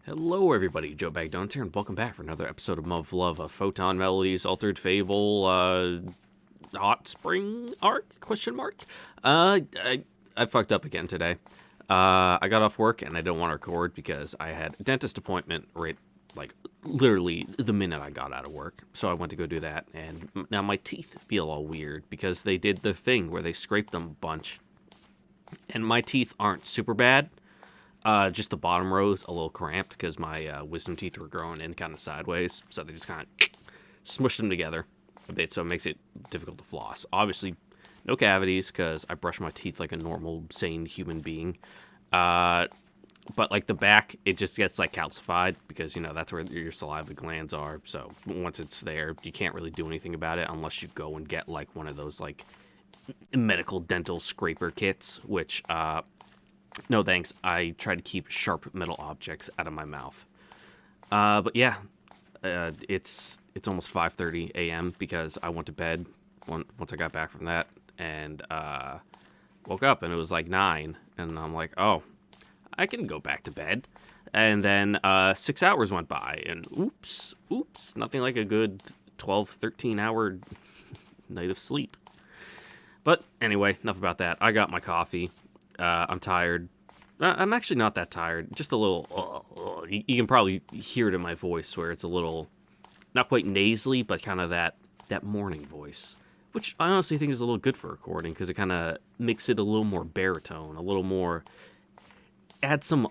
Hello, everybody. Joe Bagdones here, and welcome back for another episode of MUV, a Photonmelodies, Altered Fable, Hot Spring Arc? Question mark? I fucked up again today. I got off work, and I didn't want to record because I had a dentist appointment right, like, literally the minute I got out of work. So I went to go do that, and now my teeth feel all weird because they did the thing where they scraped them a bunch. And my teeth aren't super bad. Just the bottom rows a little cramped because my wisdom teeth were growing in kind of sideways, so they just kind of smushed them together a bit, so it makes it difficult to floss. Obviously, no cavities because I brush my teeth like a normal, sane human being. But like the back, it just gets like calcified because that's where your saliva glands are. So once it's there, you can't really do anything about it unless you go and get like one of those like medical dental scraper kits, which no thanks. I try to keep sharp metal objects out of my mouth. But yeah, it's almost 5:30 a.m. because I went to bed once I got back from that, and woke up and it was like 9, and I'm like, oh, I can go back to bed. And then 6 hours went by, and oops, nothing like a good 12, 13 hour night of sleep. But anyway, enough about that. I got my coffee. I'm tired. I'm actually not that tired. Just a little. You can probably hear it in my voice where it's a little, not quite nasally, but kind of that morning voice, which I honestly think is a little good for recording because it kind of makes it a little more baritone, a little more. Add some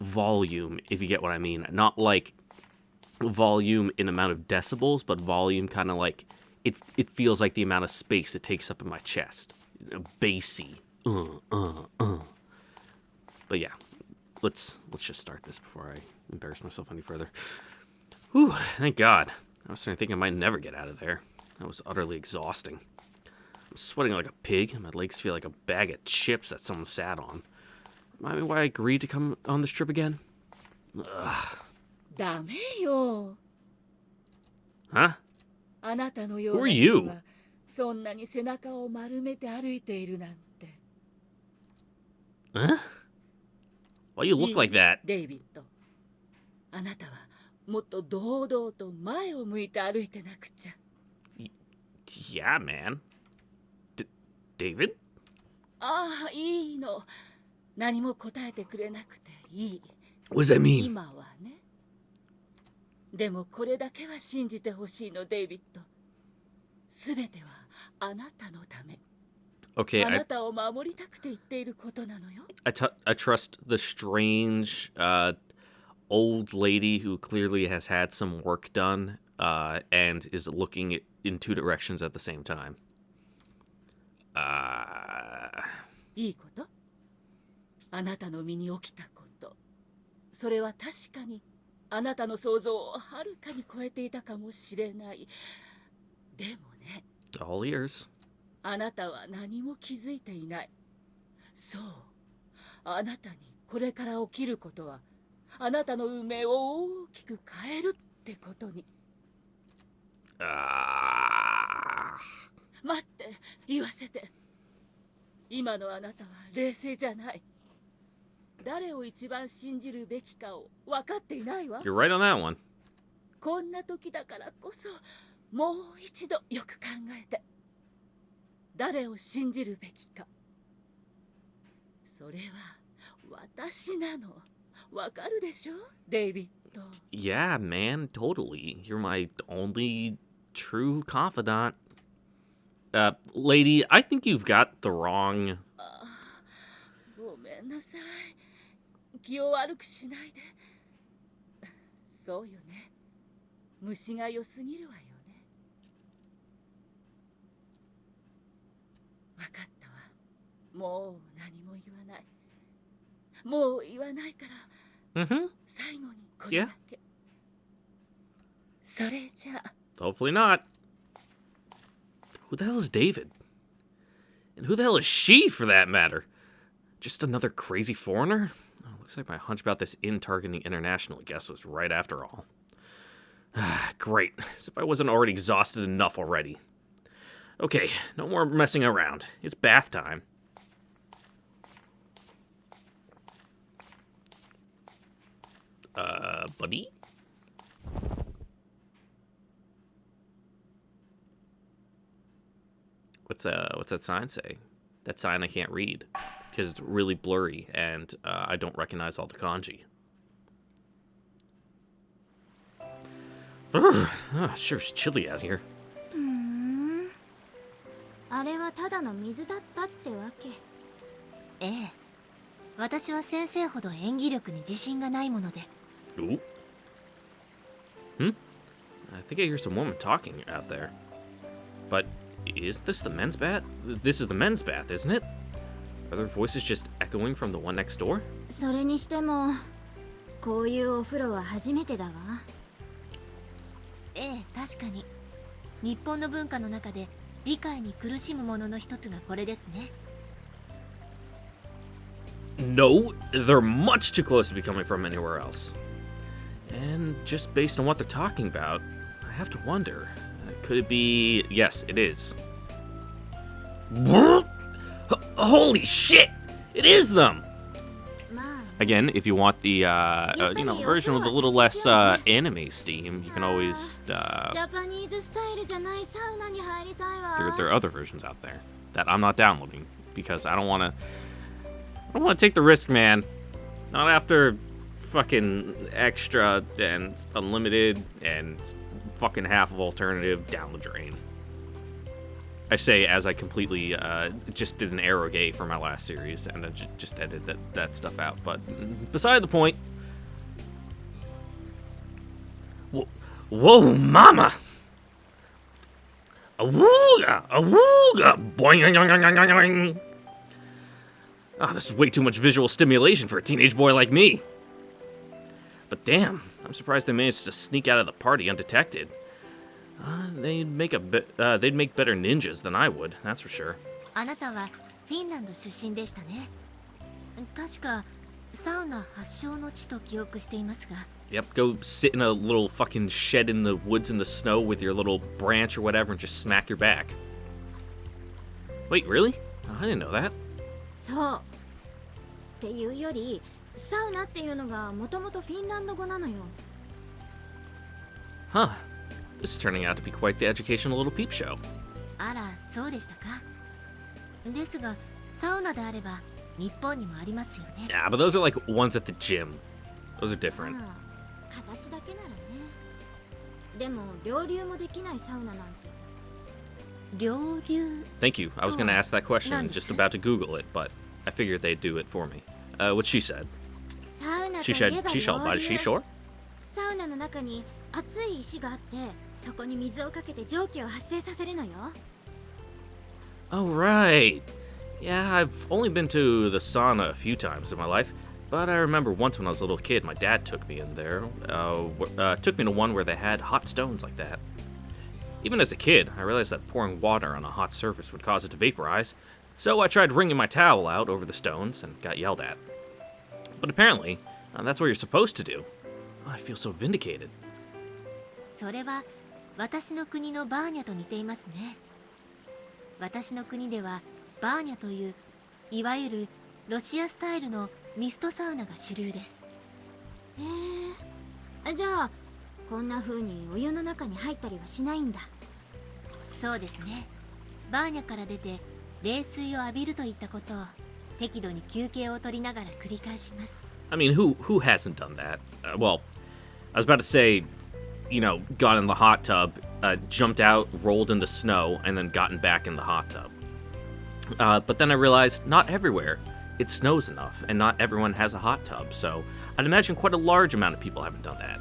volume, if you get what I mean. Not like volume in amount of decibels, but volume kind of like it feels like the amount of space it takes up in my chest. Bassy. But yeah, let's just start this before I embarrass myself any further. Whew, thank God. I was starting to think I might never get out of there. That was utterly exhausting. I'm sweating like a pig, and my legs feel like a bag of chips that someone sat on. Remind me why I agreed to come on this trip again? Ugh. ダメよ。 Huh? あなたの Who よう are な you? 人がそんなに背中を丸めて歩いているなんて。 Huh? Why you look like that? デイビッド。あなたはもっと堂々と前を向いて歩いてなくちゃ。 Yeah, man. David? ああ、いいの。何も答えてくれなくていい。 What does that mean? 今はね。でもこれだけは信じてほしいの、デイビッド。すべてはあなたのため。 Okay, あなたを守りたくて言っていることなのよ。 I trust the strange old lady who clearly has had some work done and is looking in two directions at the same time. いいこと？あなたの身に起きたこと。それは確かにあなたの想像をはるかに超えていたかもしれない。でもね。 All ears. あなたは何も気づいていない。そう。あなたにこれから起きることは、あなたの運命を大きく変えるってことに。待って、言わせて。今のあなたは冷静じゃない。誰を一番信じるべきかを分かっていないわ。 You're right on that one. こんな時だからこそ、もう一度よく考えて。誰を信じるべきか。それは私なの。わかるでしょ、デイビッド。 Yeah, man, totally. You're my only true confidant. Lady, I think you've got the wrong... ごめんなさい。気を悪くしないで。そうよね。虫が良すぎるわよね。わかったわ。もう何も言わない。もう言わないから。Mm-hmm. 最後にこれだけ。それじゃあ。 Hopefully not. Who the hell is David? And who the hell is she, for that matter? Just another crazy foreigner? Oh, looks like my hunch about this inn targeting international guest was right after all. Great. As if I wasn't already exhausted enough already. Okay, no more messing around. It's bath time. buddy? What's that sign say? That sign I can't read because it's really blurry and I don't recognize all the kanji. Sure it's chilly out here. あれはただの水だったってわけ。ええ。私は先生ほど演技力に自信がないもので。Ooh. I think I hear some woman talking out there. But is this the men's bath? This is the men's bath, isn't it? Are their voices just echoing from the one next door? それにしても、こういうお風呂は初めてだわ。ええ、確かに。日本の文化の中で理解に苦しむものの一つがこれですね。No, they're much too close to be coming from anywhere else. And just based on what they're talking about, I have to wonder, could it be... Yes, it is. Holy shit! It is them! Again, if you want the, version with a little less anime steam, you can always... there are other versions out there that I'm not downloading because I don't want to take the risk, man. Not after fucking extra and unlimited and fucking half of alternative down the drain. I say as I completely just did an Arrowgate for my last series and then just edited that stuff out. But beside the point. Whoa, mama! Awooga! Awooga! Boing! Oh, this is way too much visual stimulation for a teenage boy like me. But damn, I'm surprised they managed to sneak out of the party undetected. They'd make better ninjas than I would, that's for sure. あなたはフィンランド出身でしたね。確かサウナ発祥の地と記憶していますが。Yep, go sit in a little fucking shed in the woods in the snow with your little branch or whatever and just smack your back. Wait, really? Oh, I didn't know that. そう。っていうより、サウナっていうのがもともとフィンランド語なのよ。Huh. This is turning out to be quite the educational little peep show. あら、そうでしたか。ですが、サウナであれば日本にもありますよね。Yeah, but those are like ones at the gym. Those are different. 形だけならね。でも、両流もできないサウナなんて。両流 Thank you. I was going to ask that question and just about to Google it, but I figured they'd do it for me. What she said. She said, by the seashore? サウナの中に熱い石があって、そこに水をかけて蒸気を発生させるのよ。Oh, right. Yeah, I've only been to the sauna a few times in my life, but I remember once when I was a little kid, my dad took me in there. Took me to one where they had hot stones like that. Even as a kid, I realized that pouring water on a hot surface would cause it to vaporize, so I tried wringing my towel out over the stones and got yelled at. But apparently, that's what you're supposed to do. Oh, I feel so vindicated. それは私の国のバーニャと似ていますね。私の国ではバーニャといういわゆるロシアスタイルのミストサウナが主流です。じゃあこんな風にお湯の中に入ったりはしないんだ。そうですね。バーニャから出て冷水を浴びるといったことを適度に休憩を取りながら繰り返します。I mean, who hasn't done that? Well, I was about to say, got in the hot tub, jumped out, rolled in the snow, and then gotten back in the hot tub. But then I realized not everywhere it snows enough, and not everyone has a hot tub, so I'd imagine quite a large amount of people haven't done that.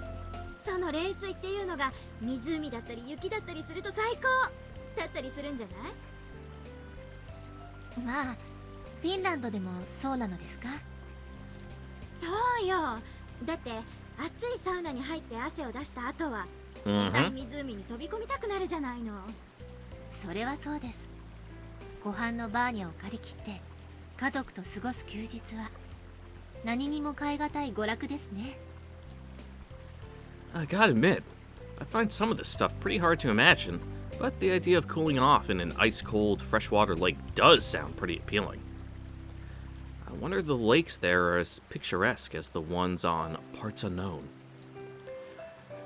その冷水っていうのが湖だったり雪だったりすると最高だったりするんじゃない？まあ、フィンランドでもそうなのですか？そうよ。だって暑いサウナに入って汗を出した後は冷たい湖に飛び込みたくなるじゃないの。それはそうです。湖畔のバーニャを借り切って家族と過ごす休日は何にも代え難い娯楽ですね。I gotta admit, I find some of this stuff pretty hard to imagine, but the idea of cooling off in an ice-cold freshwater lake does sound pretty appealing. I wonder if the lakes there are as picturesque as the ones on Parts Unknown.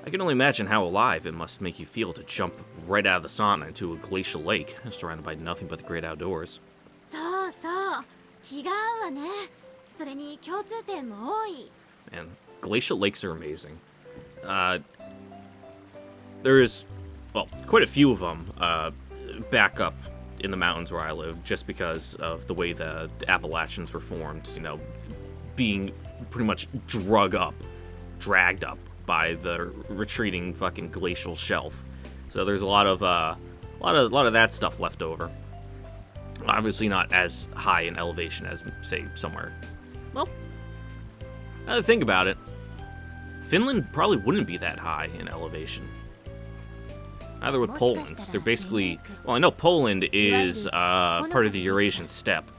I can only imagine how alive it must make you feel to jump right out of the sauna into a glacial lake, surrounded by nothing but the great outdoors. そうそう気が合うわね。それに共通点も多い。 And glacial lakes are amazing. There's, well, quite a few of them back up in the mountains where I live, just because of the way the Appalachians were formed, you know, being pretty much dragged up by the retreating fucking glacial shelf. So there's a lot of that stuff left over. Obviously not as high in elevation as, say, somewhere. Well, now to think about it, Finland probably wouldn't be that high in elevation. Neither would Poland. They're basically, well, I know Poland is part of the Eurasian steppe,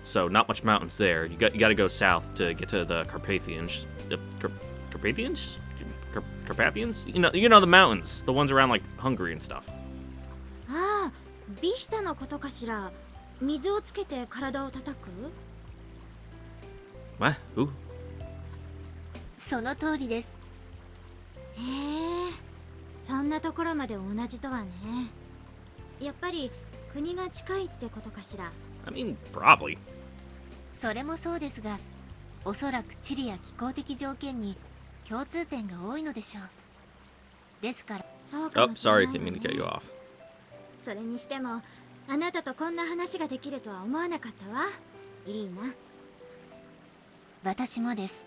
so not much mountains there. You got to go south to get to the Carpathians. Carpathians? You know the mountains, the ones around like Hungary and stuff. ああ、ビヒタのことかしら。水をつけて体を叩く？ What? Who? その通りです。へえ、そんなところまで同じとはね。やっぱり国が近いってことかしら。I mean, probably. それもそうですが、おそらく地理や気候的条件に共通点が多いのでしょう。ですから、そうか Oh, もしれない sorry, わね。 didn't mean to cut you off. それにしても、あなたとこんな話ができるとは思わなかったわ、イリーナ。私もです。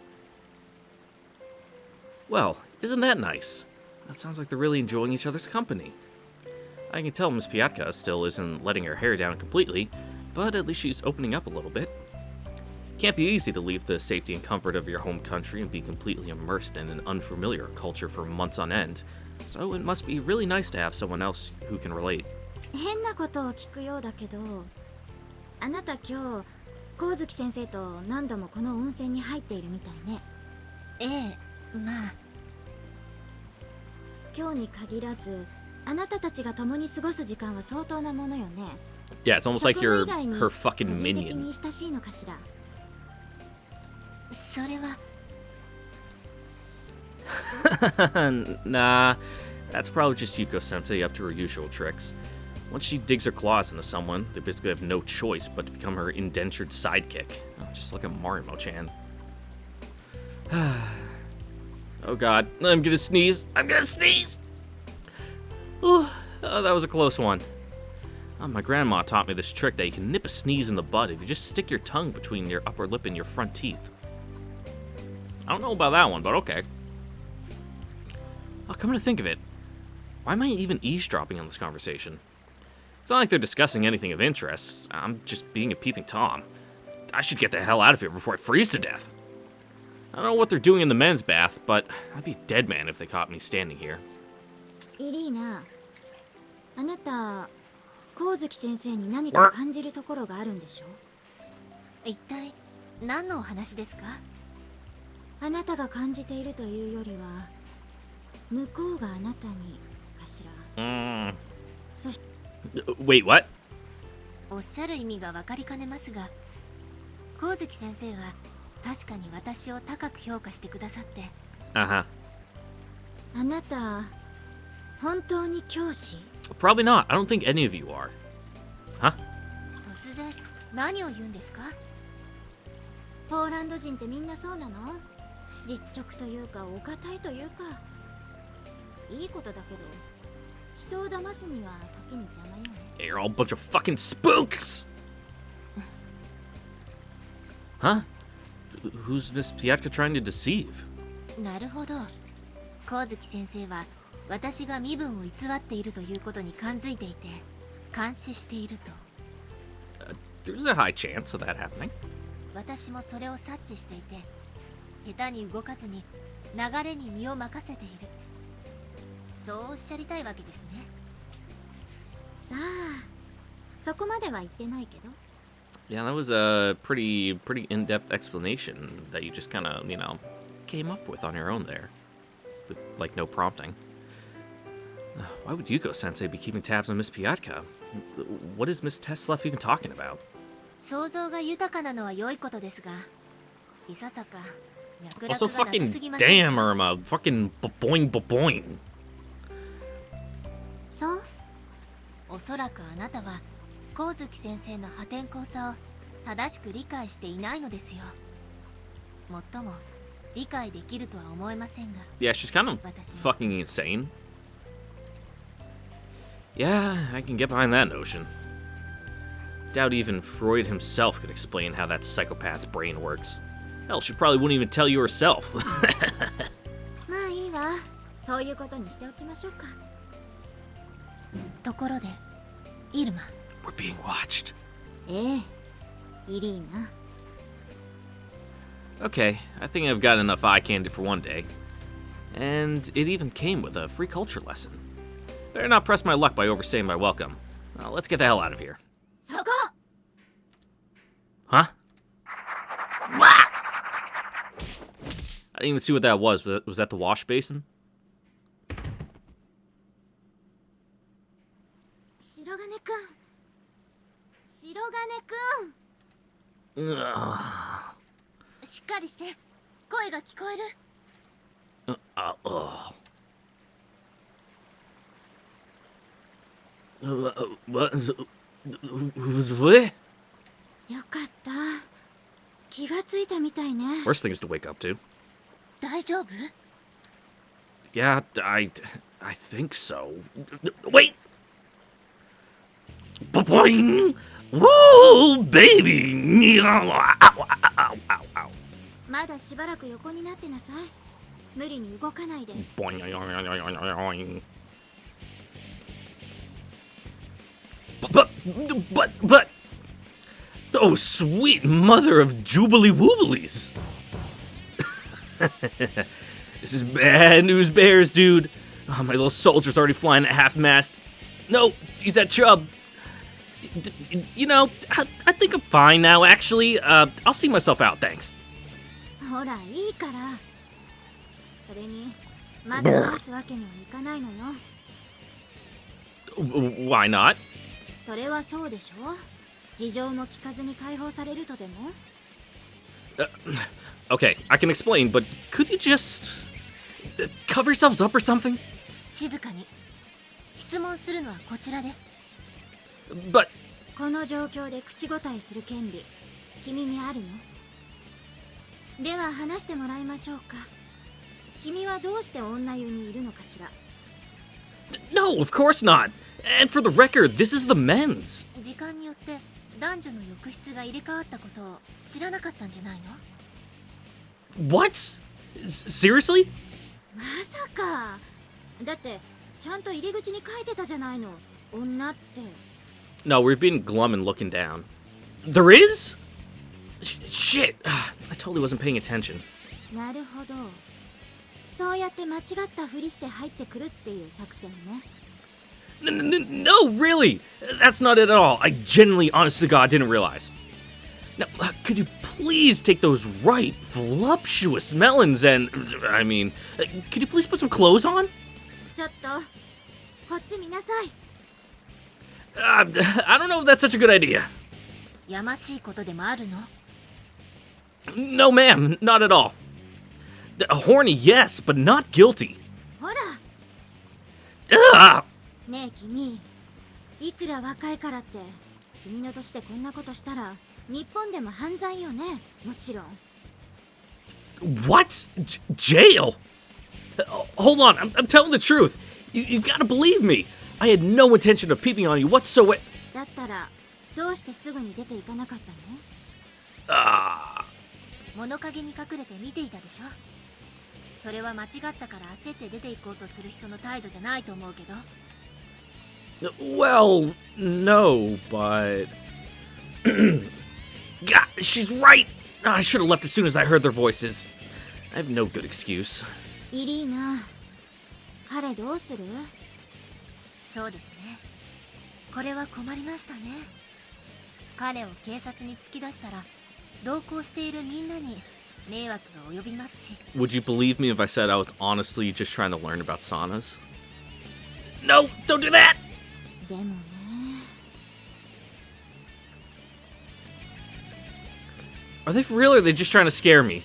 Well, isn't that nice? That sounds like they're really enjoying each other's company. I can tell Miss Piatka still isn't letting her hair down completely, but at least she's opening up a little bit. Can't be easy to leave the safety and comfort of your home country and be completely immersed in an unfamiliar culture for months on end, so it must be really nice to have someone else who can relate. 変なことを聞くようだけど、あなた今日光月先生と何度もこの温泉に入っているみたいね。ええ、まあ今日に限らず、あなたたちが共に過ごす時間は相当なものよね。 Yeah, it's almost like you're 職務以外に her fucking 個人的 minion. に親しいのかしら。それは Nah, that's probably just Yuko-sensei up to her usual tricks. Once she digs her claws into someone, they basically have no choice but to become her indentured sidekick. Oh, just like a Marimo-chan. Oh god, I'm gonna sneeze. I'm gonna sneeze! Ooh, oh, that was a close one. Oh, my grandma taught me this trick that you can nip a sneeze in the bud if you just stick your tongue between your upper lip and your front teeth. I don't know about that one, but okay. Oh, come to think of it, why am I even eavesdropping on this conversation? It's not like they're discussing anything of interest. I'm just being a peeping Tom. I should get the hell out of here before I freeze to death. I don't know what they're doing in the men's bath, but I'd be a dead man if they caught me standing here. イリーナ、あなた光月先生に何か感じるところがあるんでしょ？一体何のお話ですか？あなたが感じているというよりは、向こうがあなたにかしら。そして Wait, what? おっしゃる意味が分かりかねますが、光月先生は確かに私を高く評価してくださって。Uh-huh. あなた本当に教師？ Probably not. I don't think any of you are. Huh? 突然何を言うんですか？ポーランド人ってみんなそうなの？実直というかお堅いというか、いいことだけど人を騙すには時に邪魔よね。 You're all a bunch of fucking spooks! Huh? Who's Miss Piatka trying to deceive? なるほど。光月先生は私が身分を偽っているということに感づいていて監視していると。There's a high chance of that happening. 私もそれを察知していて、下手に動かずに流れに身を任せている。そうおっしゃりたいわけですね。さあ、そこまでは言ってないけど。Yeah, that was a pretty in-depth explanation that you just kind of, came up with on your own there. With, like, no prompting. Why would Yuko-sensei be keeping tabs on Miss Piatka? What is Miss Tesleff even talking about? 想像が豊かなのは良いことですが、いささか Also, fucking damn, Irma. Fucking boing boing. そう。おそらくあなたは光月先生の破天荒さを正しく理解していないのですよ。もっとも理解できるとは思えませんが。Yeah, she's kind of fucking insane. Yeah, I can get behind that notion. Doubt even Freud himself could explain how that psychopath's brain works. Hell, she probably wouldn't even tell you herself. まあいいわ。そういうことにしておきましょうか。ところで、イルマ。We're being watched. ええ、イリーナ。Okay, I think I've got enough eye candy for one day. And it even came with a free culture lesson. Better not press my luck by overstaying my welcome. Now, let's get the hell out of here. そこ! Huh? I didn't even see what that was. Was that the wash basin? 白金くん。白金くん。しっかりして。声が聞こえる。What? Who's what? よかった。気がついたみたいね。 Worst things to wake up to. 大丈夫? Yeah, I think so. Wait! Boing! Woo, baby! Ow, ow, ow, ow. まだしばらく横になってなさい。無理に動かないで。Boing. But, oh, sweet mother of Jubilee Wooblies! This is bad news bears, dude. Oh, my little soldier's already flying at half-mast. No, he's that chub. You know, I think I'm fine now, actually. I'll see myself out, thanks. ほら、いいから。それに、まだ回すわけにはいかないのよ。Why not? それはそうでしょ。事情も聞かずに解放されるとでも。Okay, I can explain, but could you just cover yourselves up or something? 静かに。質問するのはこちらです。But この状況で口答えする権利、君にあるの？では話してもらいましょうか。君はどうして女湯にいるのかしら？ no, of course not. And for the record, this is the men's. 時間によって男女の浴室が入れ替わったことを知らなかったんじゃないの？ What? Seriously? まさか。だってちゃんと入り口に書いてたじゃないの。女って。No, we're being glum and looking down. There is? Shit. I totally wasn't paying attention. なるほど。そうやって間違ったふりして入ってくるっていう作戦ね。No, really. That's not it at all. I genuinely, honest to God, didn't realize. Now, could you please take those ripe, voluptuous melons and... I mean, could you please put some clothes on? ちょっと、こっち見なさい。I don't know if that's such a good idea. やましいことでもあるの？ No, ma'am, not at all. Horny, yes, but not guilty. ほら。Ugh! ねえ君、いくら若いからって君の年でこんなことしたら日本でも犯罪よね。もちろん。 What? Jail? Hold on, I'm telling the truth. You gotta believe me. I had no intention of peeping on you whatsoever. だったらどうしてすぐに出ていかなかったの？物陰に隠れて見ていたでしょ。それは間違ったから焦って出て行こうとする人の態度じゃないと思うけど。Well, no, but... God, she's right! I should have left as soon as I heard their voices. I have no good excuse. イリーナ、彼どうする？そうですね。これは困りましたね。彼を警察に突き出したら、同行しているみんなに迷惑が及びますし。Would you believe me if I said I was honestly just trying to learn about saunas? No, don't do that! でもね。Are they for real or are they just trying to scare me?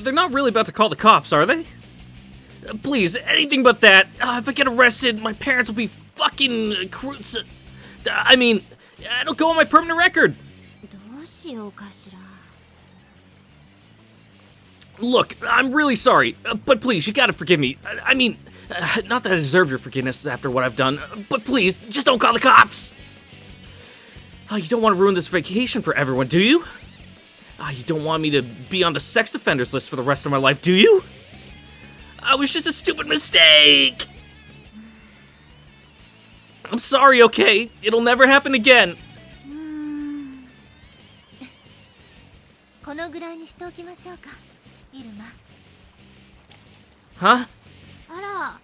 They're not really about to call the cops, are they? Please, anything but that. If I get arrested, my parents will be fucking I mean, it'll go on my permanent record. どうしようかしら。 Look, I'm really sorry, but please, you gotta forgive me. I mean, not that I deserve your forgiveness after what I've done, but please, just don't call the cops! You don't want to ruin this vacation for everyone, do you? You don't want me to be on the sex offenders list for the rest of my life, do you? It was just a stupid mistake! I'm sorry, okay? It'll never happen again. このぐらいにしておきましょうか。 イルマ Huh? あら、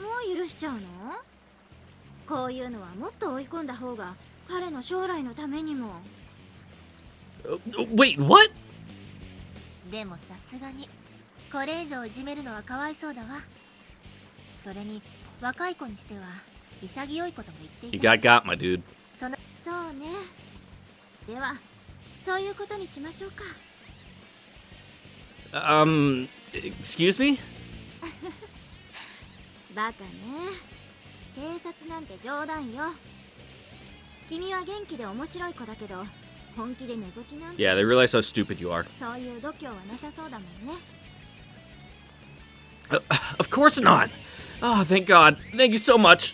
もう許しちゃうの？こういうのはもっと追い込んだ方が彼の将来のためにも。Wait, what? でもさすがにこれ以上いじめるのはかわいそうだわ。それに若い子にしては潔いことも言ってい You た got し。 my dude. そうね。ではそういうことにしましょうか。 Excuse me? バカね。警察なんて冗談よ。君は元気で面白い子だけど、本気で覗きなんて。 Yeah, they realize how stupid you are. そういう度胸はなさそうだもんね。 Of course not! Oh, thank God. Thank you so much.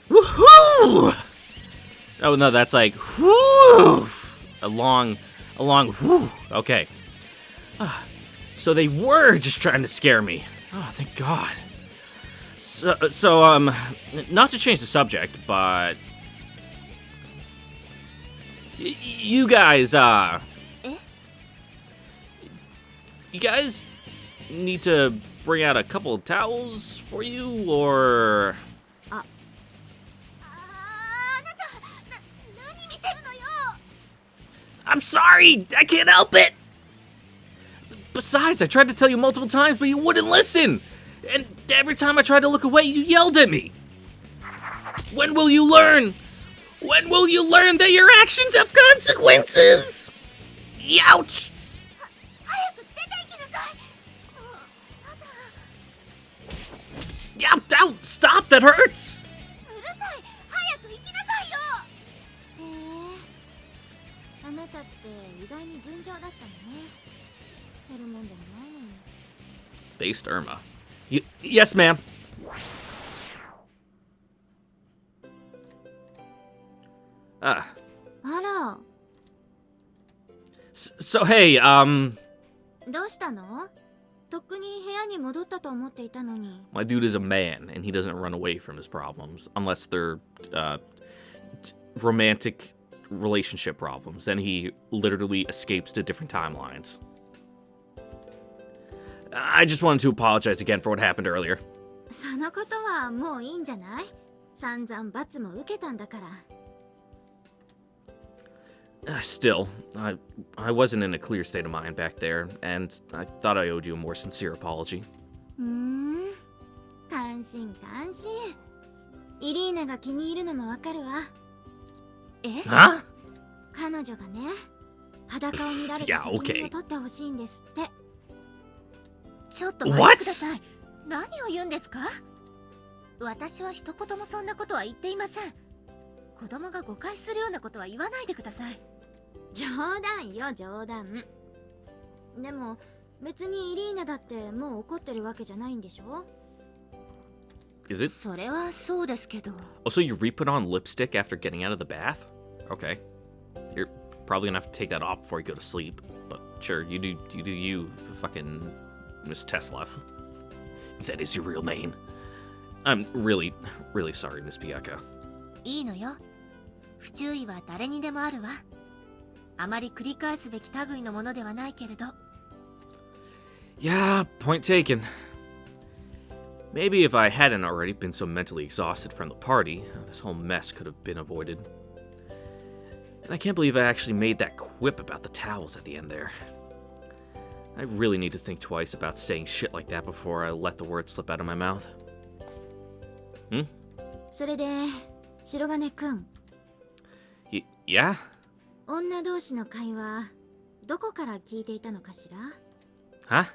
Woohoo! Oh no, that's like whoo! A long whoo. Okay. So they were just trying to scare me. Oh, thank God. So, not to change the subject, but you guys, you guys need to bring out a couple of towels for you, or? あなた、何見てるのよ。 I'm sorry, I can't help it. Besides, I tried to tell you multiple times, but you wouldn't listen. And every time I tried to look away, you yelled at me. When will you learn? When will you learn that your actions have consequences? Ouch! 早く出て行きなさい。 Ow, stop, that hurts! うるさい。早く行きなさいよ。あなたって意外に純情だったのね。減るもんでもないのに。 Based Irma. Yes, ma'am. Ah. あら、 So, hey, どうしたの？とっくに部屋に戻ったと思っていたのに。 my dude is a man, and he doesn't run away from his problems, unless they're, romantic relationship problems. Then he literally escapes to different timelines. I just wanted to apologize again for what happened earlier. そのことはもういいんじゃない？散々罰も受けたんだから。 Still, I wasn't in a clear state of mind back there, and I thought I owed you a more sincere apology. 感心感心。イリーナが気に入るのもわかるわ。え？ Huh? 彼女がね、裸を見られて Yeah, 責 okay. 任を取ってほしいんですって。 ちょっと待ってください。何を言うんですか？私は一言もそんなことは言っていません。子供が誤解するようなことは言わないでください。冗談よ、冗談。でも別にイリーナだってもう怒ってるわけじゃないんでしょ？ Is it? それはそうですけど。 Also, you re-put on lipstick after getting out of the bath? Okay. You're probably gonna have to take that off before you go to sleep. But sure, you do you, fucking Miss Tesla. If that is your real name. I'm really, really sorry, Miss Piyaka. いいのよ。不注意は誰にでもあるわ。あまり繰り返すべき類のものではないけれど。 Yeah, point taken. Maybe if I hadn't already been so mentally exhausted from the party, this whole mess could have been avoided. And I can't believe I actually made that quip about the towels at the end there. I really need to think twice about saying shit like that before I let the words slip out of my mouth. Hmm? それで白金くん、 Yeah? 女同士の会話どこから聞いていたのかしら？ Huh?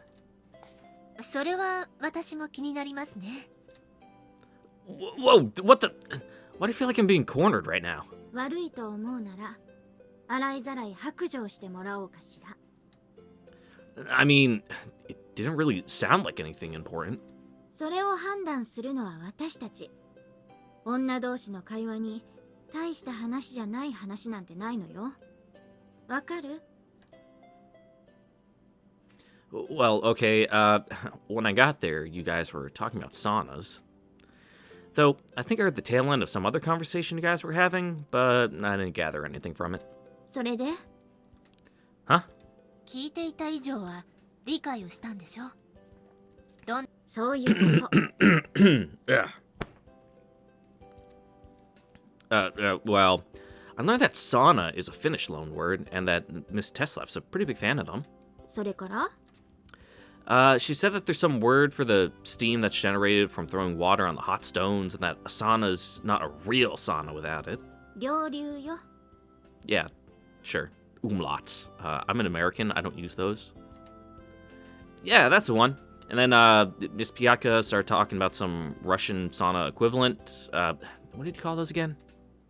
それは私も気になりますね。 Whoa, what the... Why do you feel like I'm being cornered right now? 悪いと思うなら洗いざらい白状してもらおうかしら。 I mean, it didn't really sound like anything important. それを判断するのは私たち。女同士の会話に大した話じゃない話なんてないのよ。わかる？ Well, okay, when I got there, you guys were talking about saunas. Though, I think I heard the tail end of some other conversation you guys were having, but I didn't gather anything from it. それで？ Huh? 聞いていた以上は理解をしたんでしょ。そういうこと。Yeah. Well, I learned that sauna is a Finnish loanword, and that Miss Teslev's a pretty big fan of them. それから？ She said that there's some word for the steam that's generated from throwing water on the hot stones, and that a sauna's not a real sauna without it. 両流よ。 Yeah, sure. Umlauts. I'm an American, I don't use those. Yeah, that's the one. And then Miss Piatka started talking about some Russian sauna equivalent. What did you call those again?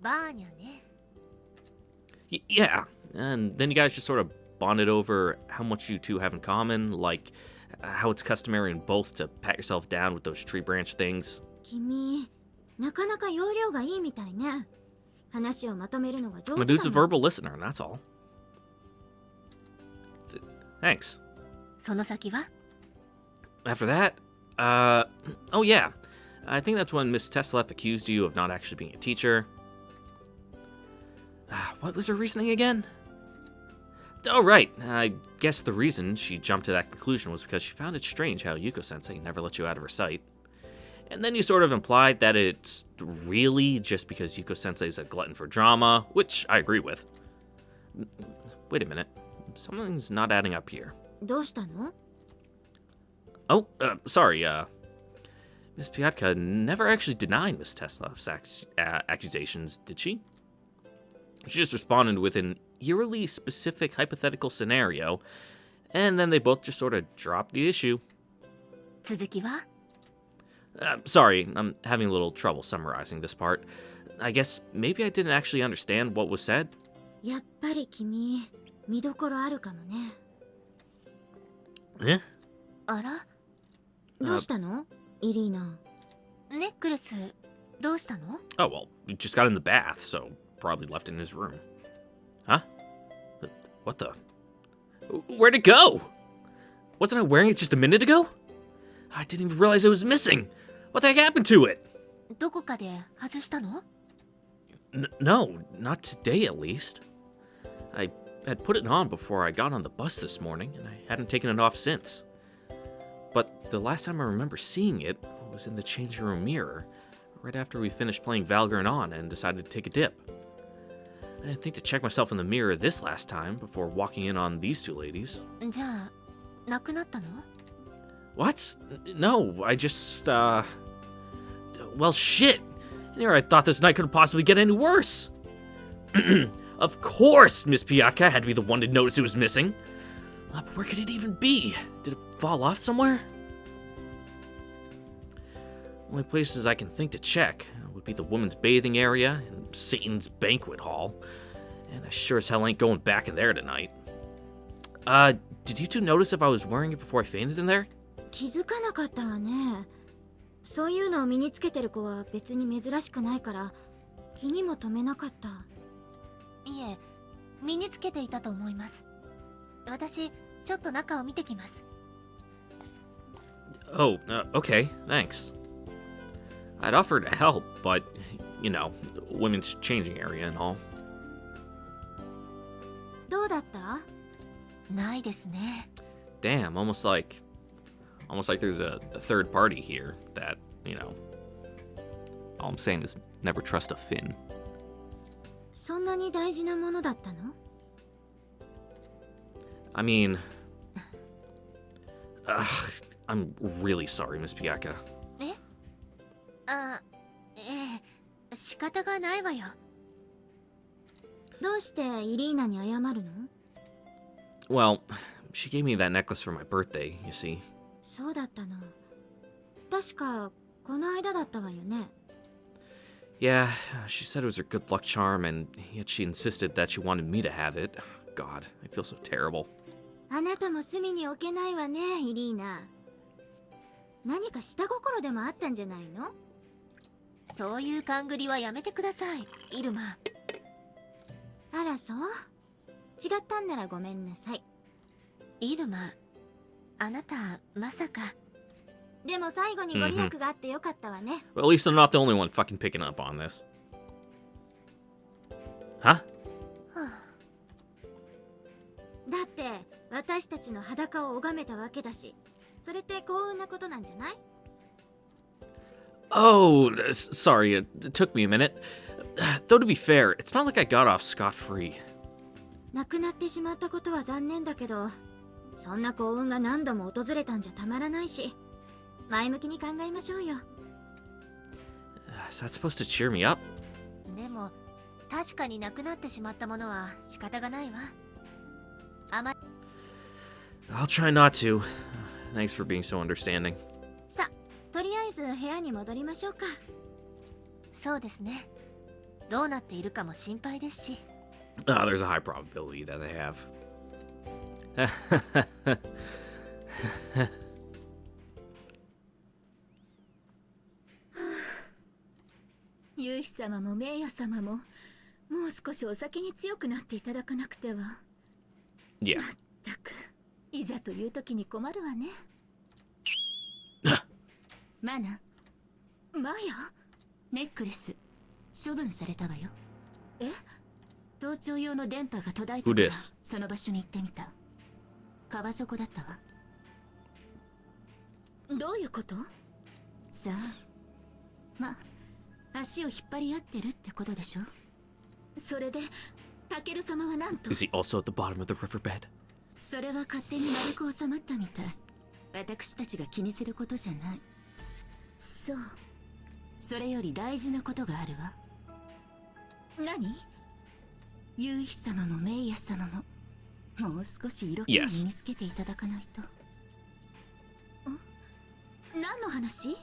バーニャね。 Yeah, and then you guys just sort of bonded over how much you two have in common, like how it's customary in both to pat yourself down with those tree branch things. 君、なかなか容量がいいみたいね。話をまとめるのが上 My 手 dude's だ a もん。 verbal listener, and that's all. Thanks. その先は？ After that, oh yeah, I think that's when Miss Teslev accused you of not actually being a teacher. What was her reasoning again? Oh, right. I guess the reason she jumped to that conclusion was because she found it strange how Yuko-sensei never let you out of her sight. And then you sort of implied that it's really just because Yuko-sensei's a glutton for drama, which I agree with. Wait a minute. Something's not adding up here. どうしたの？ Oh, sorry, Miss Piatka never actually denied Miss Teslev's accusations, did she? She just responded with an eerily specific hypothetical scenario, and then they both just sort of dropped the issue. 続きは？ Sorry, I'm having a little trouble summarizing this part. I guess maybe I didn't actually understand what was said. やっぱり君、見どころあるかもね。 Eh? あら？どうしたの？イリーナ。ネックレスどうしたの？ Oh, well, we just got in the bath, so probably left it in his room. Huh? What the? Where'd it go? Wasn't I wearing it just a minute ago? I didn't even realize it was missing. What the heck happened to it? どこかで外したの？ No, not today at least. I had put it on before I got on the bus this morning, and I hadn't taken it off since. But the last time I remember seeing it was in the changing room mirror, right after we finished playing Valgrind On and decided to take a dip. I didn't think to check myself in the mirror this last time before walking in on these two ladies. じゃあ、なくなったの？ What? No, I just, well, shit. And here I thought this night couldn't possibly get any worse. Of course, Miss Piatka had to be the one to notice it was missing. But where could it even be? Did it fall off somewhere? Only places I can think to check would be the women's bathing area and Satan's banquet hall. And I sure as hell ain't going back in there tonight. Did you two notice if I was wearing it before I fainted in there? 気づかなかったわね。そういうのを身につけてる子は別に珍しくないから気にも留めなかった。いえ、身につけていたと思います。私、ちょっと中を見てきます。 Oh, okay, thanks. I'd offer to help, but, you know, women's changing area and all. どうだった？ないですね。 Damn, almost like there's a third party here that, you know, all I'm saying is never trust a Finn. そんなに大事なものだったの？ I mean, I'm really sorry, Miss Piatka. え？あ、仕方がないわよ。どうしてイリーナに謝るの？ Well, she gave me that necklace for my birthday, you see. そうだったの。確かこの間だったわよね。Yeah, she said it was her good luck charm, and yet she insisted that she wanted me to have it. God, I feel so terrible. あなたも隅に置けないわね、イリーナ。何か下心でもあったんじゃないの？そういう勘繰りはやめてください、イルマ。あらそう？違ったんならごめんなさい。イルマ、あなたまさか。でも最後にご利益があってよかったわね。Well, at least I'm not the only one fucking picking up on this. Huh? だって私たちの裸を拝めたわけだし、それって幸運なことなんじゃない？ Oh, sorry, it took me a minute. Though to be fair, it's not like I got off scot-free. 亡くなってしまったことは残念だけど、そんな幸運が何度も訪れたんじゃたまらないし、前向きに考えましょうよ。Is that supposed to cheer me up? でも確かになくなってしまったものは仕方がないわ。I'll try not to. Thanks for being so understanding. さ、とりあえず部屋に戻りましょうか。そうですね。どうなっているかも心配ですし。There's a high probability that they have. 勇士様もメイヤ様も、もう少しお酒に強くなっていただかなくては。Yeah. まったく、いざという時に困るわね。マナ、マヤ？ネックレス処分されたわよ。え？盗聴用の電波が途絶えたからその場所に行ってみた。川底だったわ。どういうこと？さあ、ま、足を引っ張り合ってるってことでしょ。それでタケル様はなんと？ Is he also at the bottom of the riverbed? それは勝手に丸く収まったみたい。私たちが気にすることじゃない。そう。それより大事なことがあるわ。何？勇士様もメイヤ様も、もう少し色気を身につけていただかないと。何の話？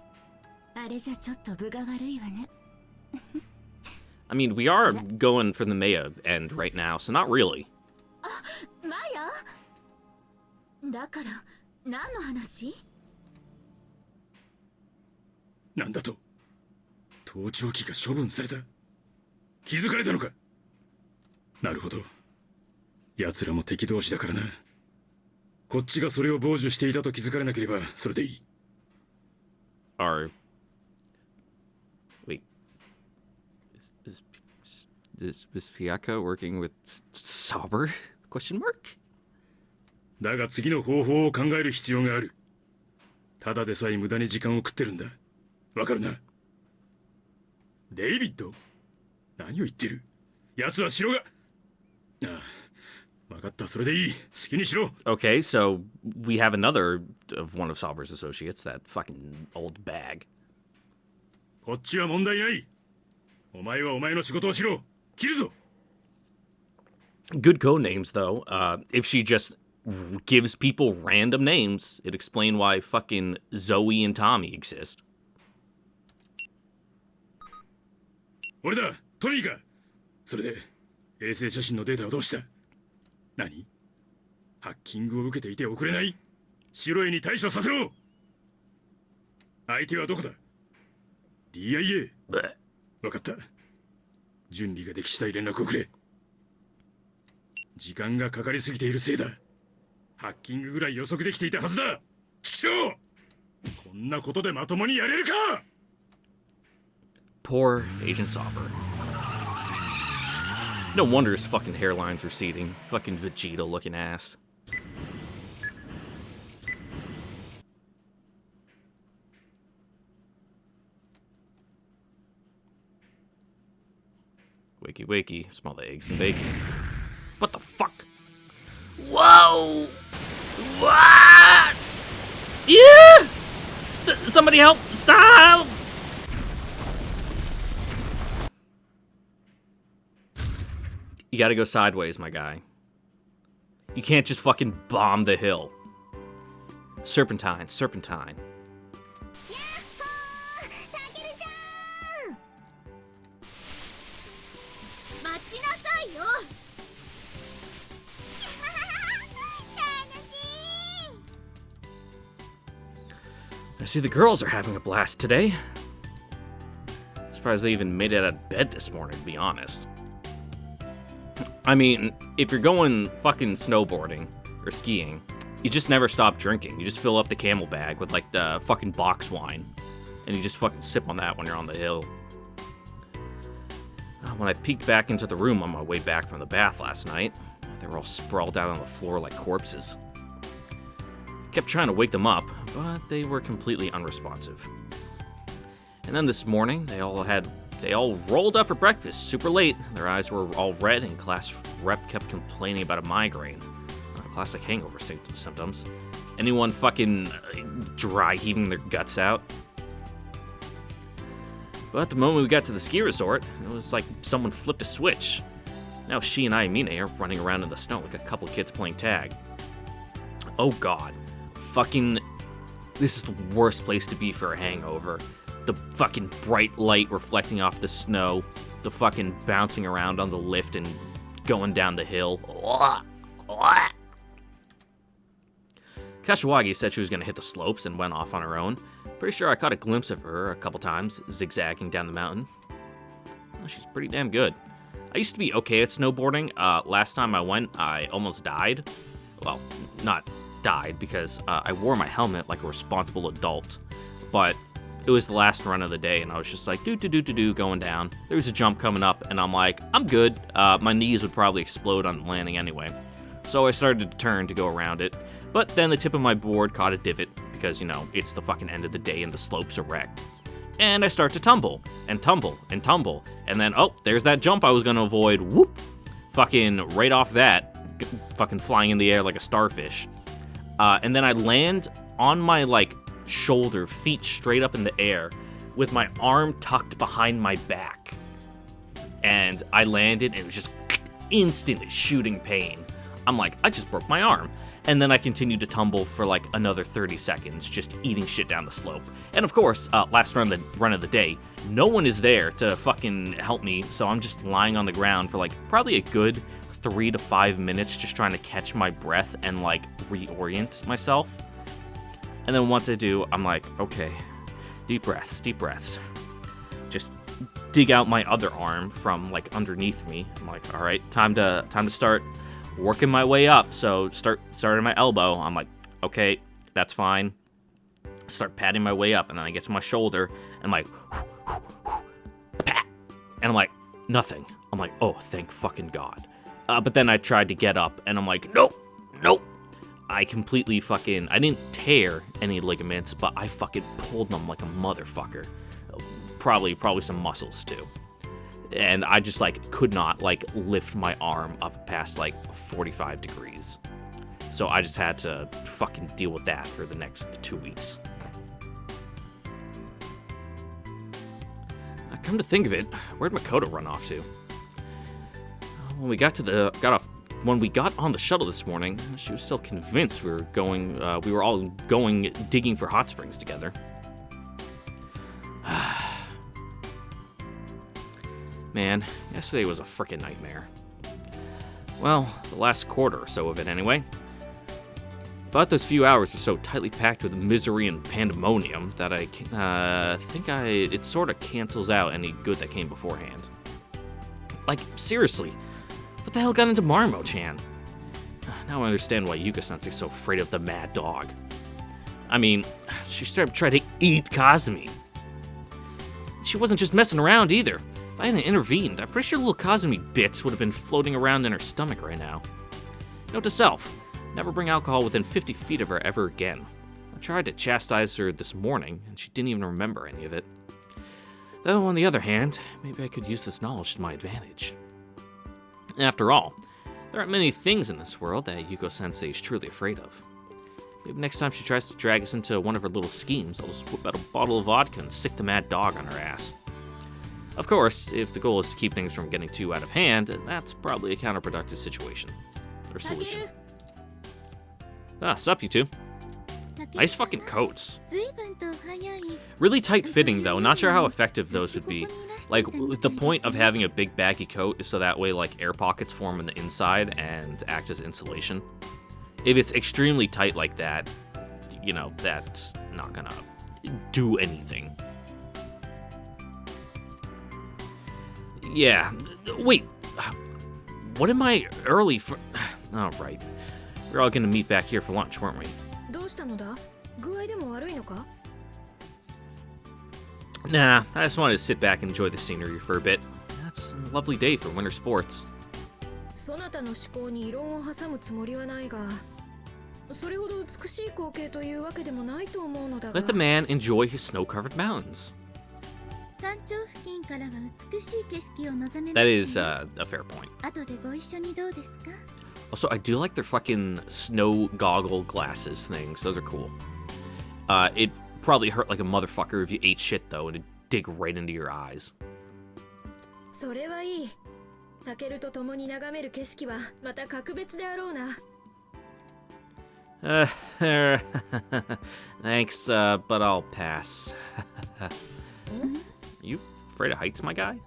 あれじゃちょっと分が悪いわね。I mean, we are going for the Meiya end right now, so not really. マヤ？だから何の話？なんだと？盗聴器が処分された？気づかれたのか？なるほど。奴らも敵同士だからな。こっちがそれを傍受していたと気づかれなければそれでいい。Wait. Is Piaka working with Sauber? Question mark? だが次の方法を考える必要がある。ただでさえ無駄に時間を食ってるんだ。わかるな？デイビッド？何を言ってる？奴は城が…ああ、わかった、それでいい。好きにしろ。 Okay, so we have another of one of Sauber's associates, that fucking old bag. こっちは問題ない。お前はお前の仕事をしろ。切るぞ。 Good code names, though. If she just gives people random names, it'd explain why fucking Zoe and Tommy exist. 俺だ、トミーか。それで衛星写真のデータはどうした？何？ハッキングを受けていて遅れない？白絵に対処させろ。相手はどこだ？ DIA。 分かった。準備ができ次第連絡をくれ。時間がかかりすぎているせいだ。ハッキングぐらい予測できていたはずだ。畜生！こんなことでまともにやれるか！ Poor Agent Sauber. No wonder his fucking hairline's receding. Fucking Vegeta-looking ass. Wakey, wakey. Smell the eggs and bacon. What the fuck? Whoa! What? Yeah! Somebody help! Stop! You gotta go sideways, my guy. You can't just fucking bomb the hill. Serpentine, serpentine. I see the girls are having a blast today. Surprised they even made it out of bed this morning, to be honest. I mean, if you're going fucking snowboarding or skiing, you just never stop drinking. You just fill up the camel bag with like the fucking box wine, and you just fucking sip on that when you're on the hill. When I peeked back into the room on my way back from the bath last night, they were all sprawled out on the floor like corpses. I kept trying to wake them up, but they were completely unresponsive. And then this morning, they all rolled up for breakfast super late. Their eyes were all red, and class rep kept complaining about a migraine. Classic hangover symptoms. Anyone fucking dry heaving their guts out? But the moment we got to the ski resort, it was like someone flipped a switch. Now she and Ayamine are running around in the snow like a couple of kids playing tag. Oh god. Fucking... This is the worst place to be for a hangover. The fucking bright light reflecting off the snow. The fucking bouncing around on the lift and going down the hill. Kashiwagi said she was going to hit the slopes and went off on her own. Pretty sure I caught a glimpse of her a couple times, zigzagging down the mountain. Well, she's pretty damn good. I used to be okay at snowboarding. Last time I went, I almost died. Well, not died, because I wore my helmet like a responsible adult. But it was the last run of the day, and I was just like, do, going down. There was a jump coming up, and I'm like, I'm good. My knees would probably explode on the landing anyway. So I started to turn to go around it. But then the tip of my board caught a divot, because, you know, it's the fucking end of the day and the slopes are wrecked. And I start to tumble, and tumble, and tumble. And then, oh, there's that jump I was going to avoid. Whoop! Fucking right off that, fucking flying in the air like a starfish. And then I land on my, like, shoulder, feet straight up in the air, with my arm tucked behind my back. And I landed, and it was just instantly shooting pain. I'm like, I just broke my arm. And then I continued to tumble for like another 30 seconds, just eating shit down the slope. And of course, last run of the day, no one is there to fucking help me, so I'm just lying on the ground for like probably a good 3 to 5 minutes, just trying to catch my breath and like reorient myself. And then once I do, I'm like, okay, deep breaths. Just dig out my other arm from like underneath me. I'm like, all right, time to start working my way up. So start at my elbow. I'm like, okay, that's fine. Start patting my way up, and then I get to my shoulder, and I'm like, pat, and I'm like, nothing. I'm like, oh, thank fucking God. But then I tried to get up, and I'm like, nope. I completely I didn't tear any ligaments, but I fucking pulled them like a motherfucker. Probably some muscles too. And I just, like, could not, like, lift my arm up past, like, 45 degrees. So I just had to fucking deal with that for the next 2 weeks. Come to think of it, where'd Makoto run off to? When we got on the shuttle this morning, she was still convinced we were all going digging for hot springs together. Man, yesterday was a frickin' nightmare. Well, the last quarter or so of it anyway. But those few hours were so tightly packed with misery and pandemonium that I think it sort of cancels out any good that came beforehand. Like, seriously, what the hell got into Marimo-chan? Now I understand why Yuka-sensei's so afraid of the mad dog. I mean, she started trying to eat Kazumi. She wasn't just messing around either. If I hadn't intervened, I'm pretty sure little Kazumi bits would have been floating around in her stomach right now. Note to self, never bring alcohol within 50 feet of her ever again. I tried to chastise her this morning, and she didn't even remember any of it. Though, on the other hand, maybe I could use this knowledge to my advantage. After all, there aren't many things in this world that Yuko-sensei is truly afraid of. Maybe next time she tries to drag us into one of her little schemes, I'll just whip out a bottle of vodka and sick the mad dog on her ass. Of course, if the goal is to keep things from getting too out of hand, that's probably a counterproductive situation. Or solution. Ah, sup, you two. Nice fucking coats. Really tight fitting, though. Not sure how effective those would be. Like, the point of having a big baggy coat is so that way, like, air pockets form on the inside and act as insulation. If it's extremely tight like that, you know, that's not gonna do anything. Yeah. Wait. What am I early for? Oh, right. We're all gonna meet back here for lunch, weren't we? Nah, I just wanted to sit back and enjoy the scenery for a bit. That's a lovely day for winter sports. Let the man enjoy his snow-covered mountains. That is a fair point. Also, I do like their fucking snow goggle glasses things. Those are cool. It probably hurt like a motherfucker if you ate shit, though, and it'd dig right into your eyes. Thanks, but I'll pass. You afraid of heights, my guy?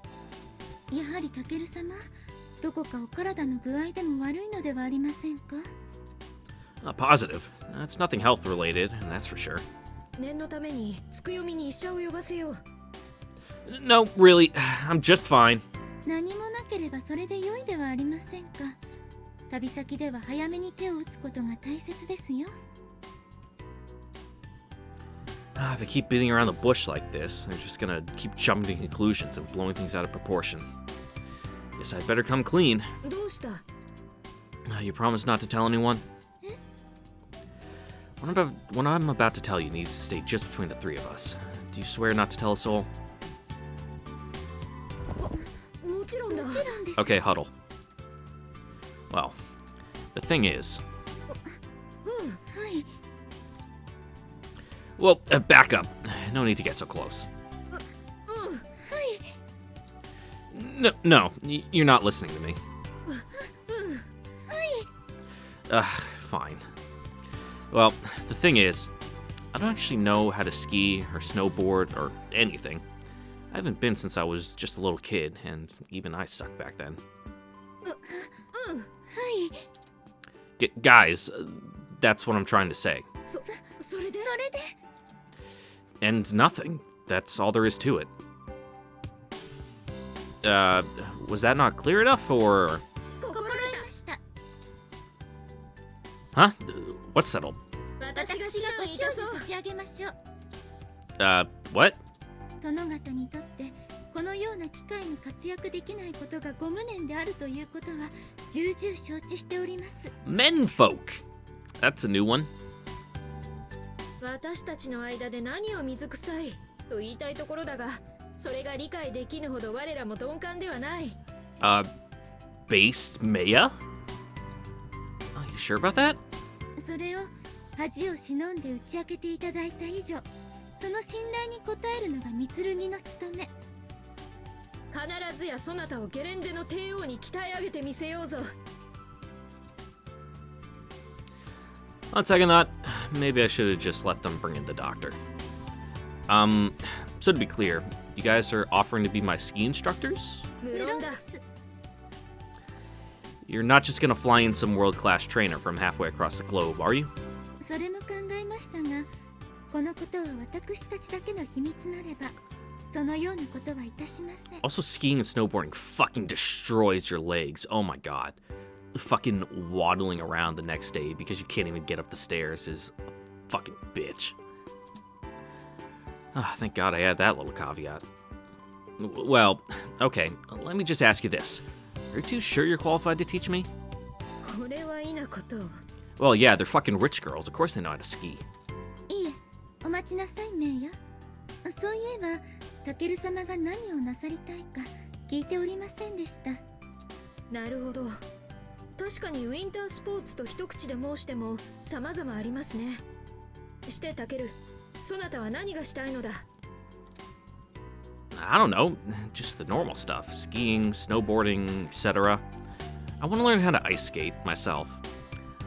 Positive. That's nothing health related, and that's for sure. No, really, I'm just fine. If I keep beating around the bush like this, they're just gonna keep jumping to conclusions and blowing things out of proportion. Guess I'd better come clean. You promise not to tell anyone? What I'm about to tell you needs to stay just between the three of us. Do you swear not to tell a soul? Okay, huddle. Well, the thing is... Well, back up. No need to get so close. No, you're not listening to me. Fine. Well, the thing is, I don't actually know how to ski or snowboard or anything. I haven't been since I was just a little kid, and even I sucked back then. Guys, that's what I'm trying to say. And nothing. That's all there is to it. Was that not clear enough, or...? Huh? What's settled? What? Menfolk! That's a new one. Based Meiya? Are you sure about that? On second thought, maybe I should have just let them bring in the doctor. So to be clear, you guys are offering to be my ski instructors? You're not just gonna fly in some world-class trainer from halfway across the globe, are you? Also, skiing and snowboarding fucking destroys your legs. Oh my god. Fucking waddling around the next day because you can't even get up the stairs is a fucking bitch. Thank god I had that little caveat. Well, okay, let me just ask you this. Are you too sure you're qualified to teach me? Well, yeah, they're fucking rich girls. Of course they know how to ski. I don't know, just the normal stuff. Skiing, snowboarding, etc. I want to learn how to ice skate myself.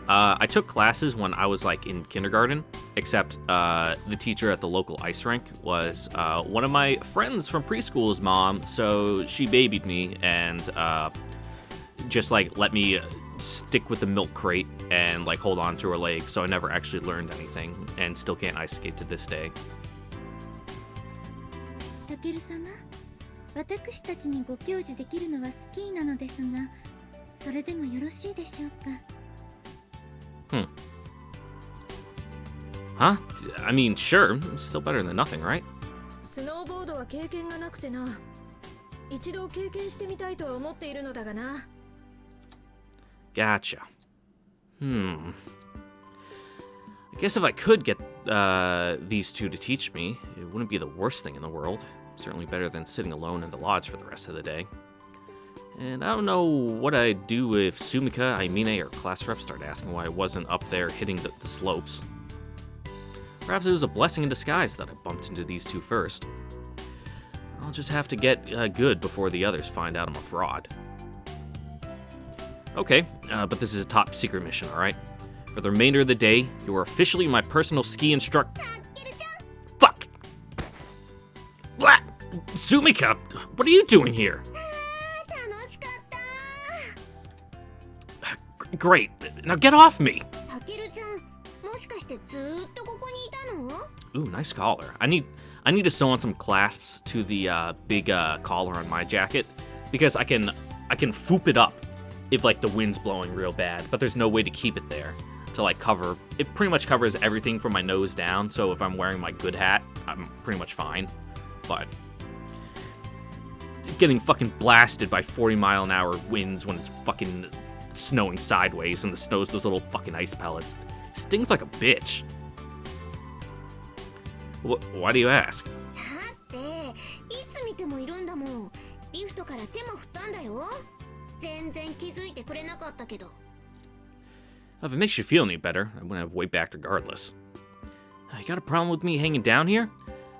I took classes when I was like in kindergarten, except the teacher at the local ice rink was one of my friends from preschool's mom, so she babied me and just like let me stick with the milk crate and like hold on to her leg, so I never actually learned anything and still can't ice skate to this day. タケル様、私たちにご教授できるのはスキーなのですが、それでもよろしいでしょうか。Huh? I mean, sure. Still better than nothing, right? スノーボードは経験がなくてな。一度経験してみたいとは思っているのだがな。Gotcha. I guess if I could get these two to teach me, it wouldn't be the worst thing in the world. Certainly better than sitting alone in the lodge for the rest of the day. And I don't know what I'd do if Sumika, Aimine, or class reps start asking why I wasn't up there hitting the slopes. Perhaps it was a blessing in disguise that I bumped into these two first. I'll just have to get good before the others find out I'm a fraud. Okay, but this is a top secret mission, alright? For the remainder of the day, you are officially my personal ski instructor. Fuck! What? Sumika, what are you doing here? Great. Now get off me. タケルちゃん、もしかしてずーっとここにいたの？ Ooh, nice collar. I need to sew on some clasps to the big collar on my jacket because I can foop it up if like the wind's blowing real bad, but there's no way to keep it there to like cover. It pretty much covers everything from my nose down, so if I'm wearing my good hat, I'm pretty much fine. But getting fucking blasted by 40-mile-an-hour winds when it's fucking snowing sideways and the snow's those little fucking ice pellets stings like a bitch. Why do you ask? だっていつ見てもいるんだもん。リフトから手も振ったんだよ。全然気づいてくれなかったけど。If it makes you feel any better, I wouldn't have way back regardless. You got a problem with me hanging down here?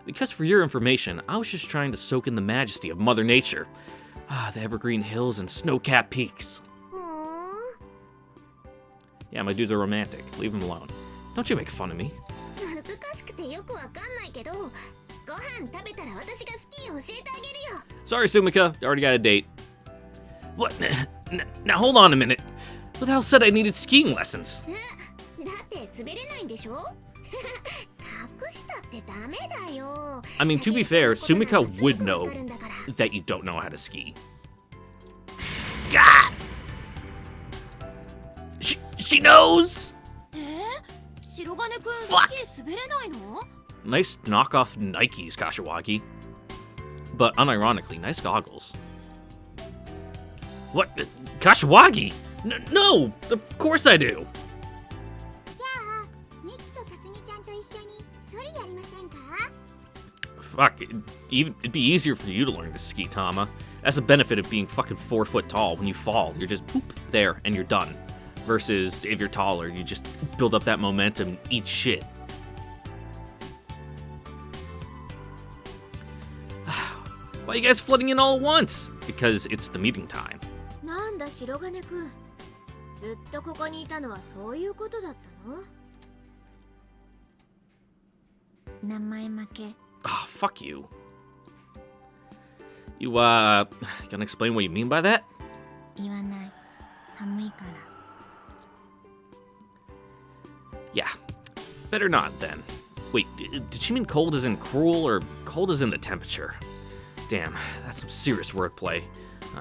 Because for your information, I was just trying to soak in the majesty of Mother Nature. The evergreen hills and snow-capped peaks. Yeah, my dude's a romantic. Leave him alone. Don't you make fun of me. 難しくてよくわかんないけど、ご飯食べたら私がスキー教えてあげるよ。 Sorry, Sumika. Already got a date. What? Now hold on a minute. Who the hell said I needed skiing lessons? だって滑れないんでしょ？隠したってダメだよ。 I mean, to be fair, Sumika would know that you don't know how to ski. God! She knows! 白金くん、 Fuck! スキー滑れないの？ Nice knockoff Nikes, Kashiwagi. But unironically, nice goggles. What? Kashiwagi? No! Of course I do! じゃあ、ミキとかすみちゃんと一緒にソリやりませんか？ Fuck, it'd be easier for you to learn to ski, Tama. That's the benefit of being fucking 4 foot tall. When you fall, you're just boop, there, and you're done. Versus if you're taller, you just build up that momentum and eat shit. Why are you guys flooding in all at once? Because it's the meeting time. なんだ白金くん、ずっとここにいたのはそういうことだったの？名前負け。Ah, fuck you. You, gonna explain what you mean by that? 言わない。寒いから。Yeah. Better not, then. Wait, did she mean cold as in cruel, or cold as in the temperature? Damn, that's some serious wordplay.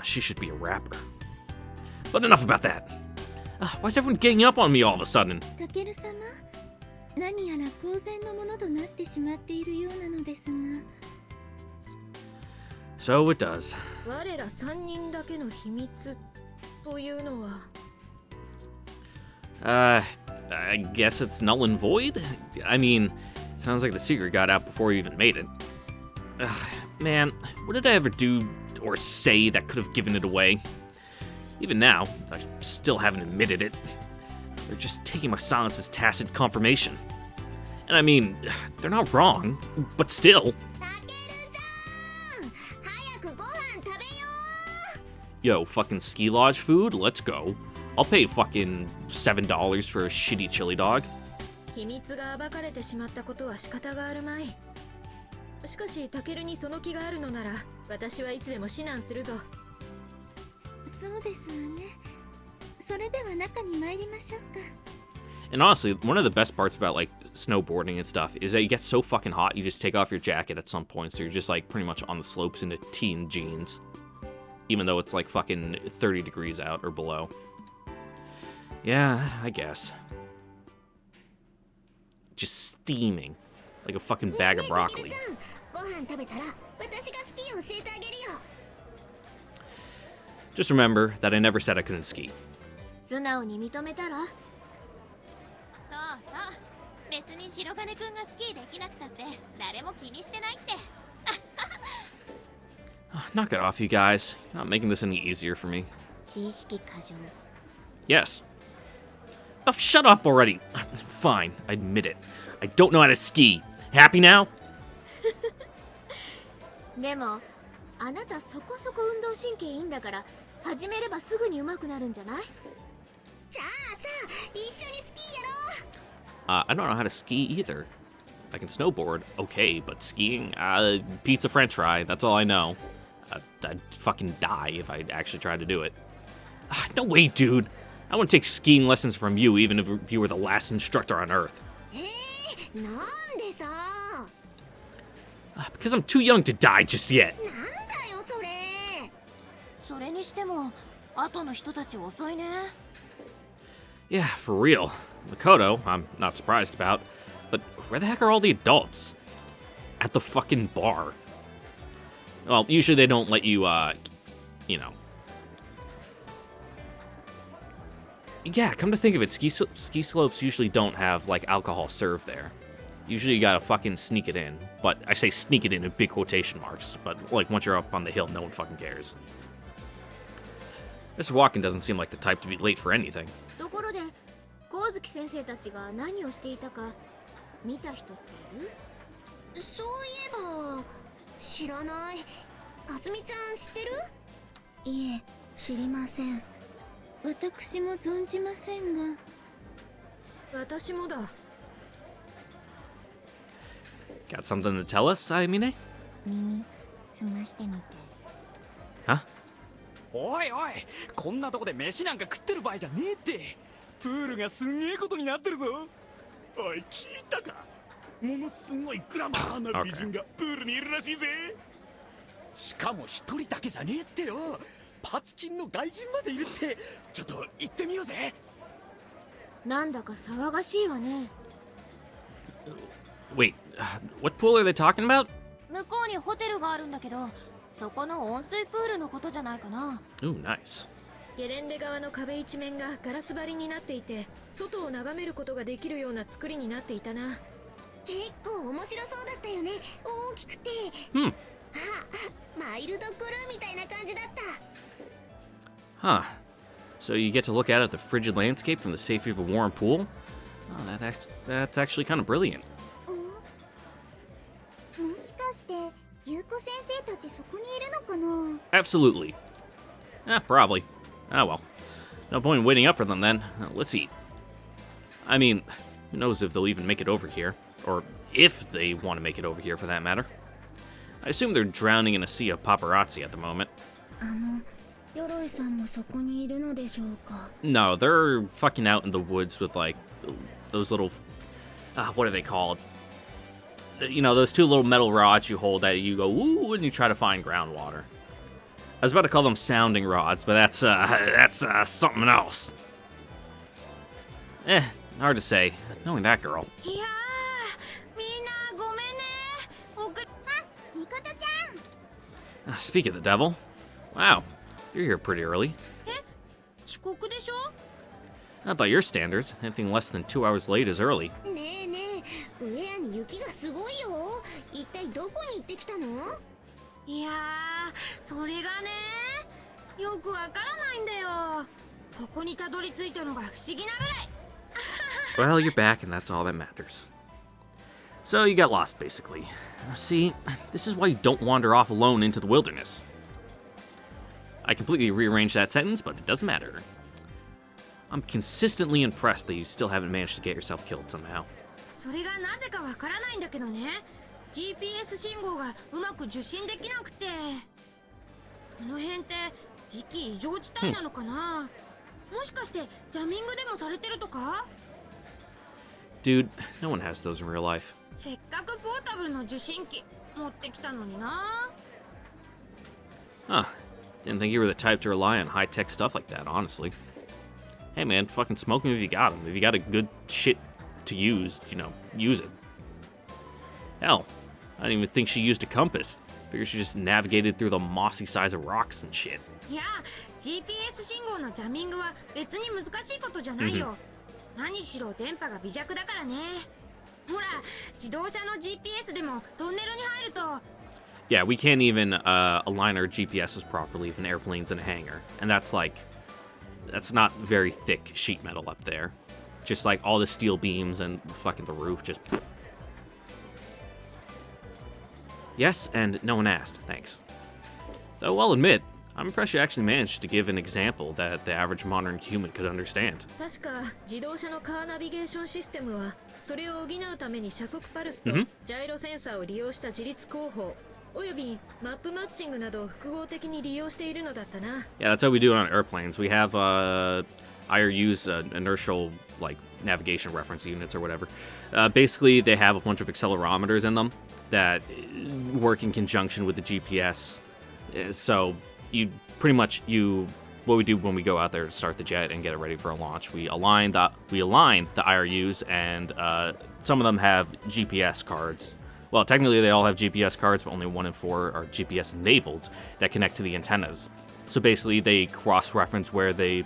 She should be a rapper. But enough about that. Why is everyone getting up on me all of a sudden? タケル様、何やら公然のものとなってしまっているようなのですが。So it does. 我ら3人だけの秘密というのは。I guess it's null and void? I mean, sounds like the secret got out before you even made it. Man, what did I ever do or say that could have given it away? Even now, I still haven't admitted it. They're just taking my silence as tacit confirmation. And I mean, they're not wrong, but still. タケルちゃん、yo, fucking ski lodge food? Let's go. I'll pay fucking $7 for a shitty chili dog. 秘密が暴かれてしまったことは仕方があるまい。しかしタケルにその気があるのなら、私はいつでも指南するぞ。そうですわね。それでは中に参りましょうか。 And honestly, one of the best parts about like snowboarding and stuff is that you get so fucking hot, you just take off your jacket at some point, so you're just like pretty much on the slopes in a tee and jeans, even though it's like fucking 30 degrees out or below. Yeah, I guess. Just steaming like a fucking bag of broccoli. Just remember that I never said I couldn't ski. 素直に認めたら。そうそう、別に白金くんがスキーできなくたって誰も気にしてないって。Knock it off, you guys. You're not making this any easier for me. 知識過剰。 Yes. Oh, shut up already. Fine, I admit it. I don't know how to ski. Happy now? でもあなたそこそこ運動神経いいんだから始めればすぐに上手くなるんじゃない？じゃあさ、一緒にスキーやろう。 I don't know how to ski either. I can snowboard, okay, but skiing, pizza french fry, that's all I know. I'd fucking die if I actually tried to do it. No way, dude. I wouldn't take skiing lessons from you, even if you were the last instructor on Earth. なんでさ。Because I'm too young to die just yet. なんだよそれ。それにしても後の人たち遅いね。 Yeah, for real. Makoto, I'm not surprised about. But where the heck are all the adults? At the fucking bar. Well, usually they don't let you, you know. Yeah, come to think of it, ski slopes usually don't have, like, alcohol served there. Usually you gotta fucking sneak it in. But I say sneak it in big quotation marks. But, like, once you're up on the hill, no one fucking cares. Mr. Walken doesn't seem like the type to be late for anything. ところで、光月先生たちが何をしていたか見た人っている？そういえば知らない。かすみちゃん知ってる？いえ、知りません。私も存じませんが。私もだ。Got something to tell us, Ayamine? 耳澄ましてみて。Huh? おいおい、こんなとこで飯なんか食ってる場合じゃねえって。プールがすんげえことになってるぞ。おい、聞いたか？ものすごいグラマーな美人がプールにいるらしいぜ。しかも一人だけじゃねえってよ。パツキンの外人までいるって。ちょっと行ってみようぜ。なんだか騒がしいわね。Wait, what pool are they talking about? 向こうにホテルがあるんだけど、そこの温水プールのことじゃないかな。Ooh, nice. ゲレンデ側の壁一面がガラス張りになっていて、外を眺めることができるような作りになっていたな。結構面白そうだったよね。大きくて。Hmm. マイルドクルーみたいな感じだった。 Huh. So you get to look out at the frigid landscape from the safety of a warm pool? Oh, that's actually kind of brilliant. もしかして優子先生たちそこにいるのかな？ Absolutely. Probably. Ah, well. No point in waiting up for them then. Let's eat. I mean, who knows if they'll even make it over here. Or if they want to make it over here, for that matter. I assume they're drowning in a sea of paparazzi at the moment. 鎧さんもそこにいるのでしょうか? No, they're fucking out in the woods with, like, those little... what are they called? You know, those two little metal rods you hold that you go, ooh, and you try to find groundwater. I was about to call them sounding rods, but that's something else. Hard to say. Knowing that girl. いやー、みんなごめんね。ミコトちゃん。 Speak of the devil. Wow, you're here pretty early. 遅刻でしょ? Not by your standards. Anything less than 2 hours late is early. ねえねえ、ウェアに雪がすごいよ。一体どこに行ってきたの？いやー、それがね、よくわからないんだよ。ここにたどり着いたのが不思議なぐらい。 Well, you're back, and that's all that matters. So you got lost, basically. See, this is why you don't wander off alone into the wilderness. I completely rearranged that sentence, but it doesn't matter. I'm consistently impressed that you still haven't managed to get yourself killed somehow. それがなぜかわからないんだけどね。GPS 信号がうまく受信できなくて。この辺って磁気異常地帯なのかな。もしかしてジャミングでもされてるとか？ Dude, no one has those in real life. せっかくポータブルの受信機持ってきたのにな。 Huh. Didn't think you were the type to rely on high-tech stuff like that, honestly. Hey man, fucking smoke 'em if you got 'em. If you got a good shit to use, you know, use it. Hell, I didn't even think she used a compass. Figure she just navigated through the mossy sides of rocks and shit. いや、GPS 信号のジャミングは別に難しいことじゃないよ。何しろ電波が微弱だからね。ほら、自動車の GPS でもトンネルに入ると。 Yeah, we can't even align our GPSs properly if an airplane's in a hangar. And that's not very thick sheet metal up there. Just like all the steel beams and fucking the roof just... Yes, and no one asked, thanks. Though I'll admit, I'm impressed you actually managed to give an example that the average modern human could understand. 確か自動車のカーナビゲーションシステムはそれを補うために車速パルスとジャイロセンサーを利用した自律工法およびマップマッチングなどを複合的に利用しているのだったな。 Yeah, that's how we do it on airplanes. We have IRUs, inertial like navigation reference units or whatever. Basically, they have a bunch of accelerometers in them that work in conjunction with the GPS. So you pretty much what we do when we go out there to start the jet and get it ready for a launch, we align the IRUs, and some of them have GPS cards. Well, technically they all have GPS cards, but only 1 in 4 are GPS enabled that connect to the antennas. So basically they cross-reference where they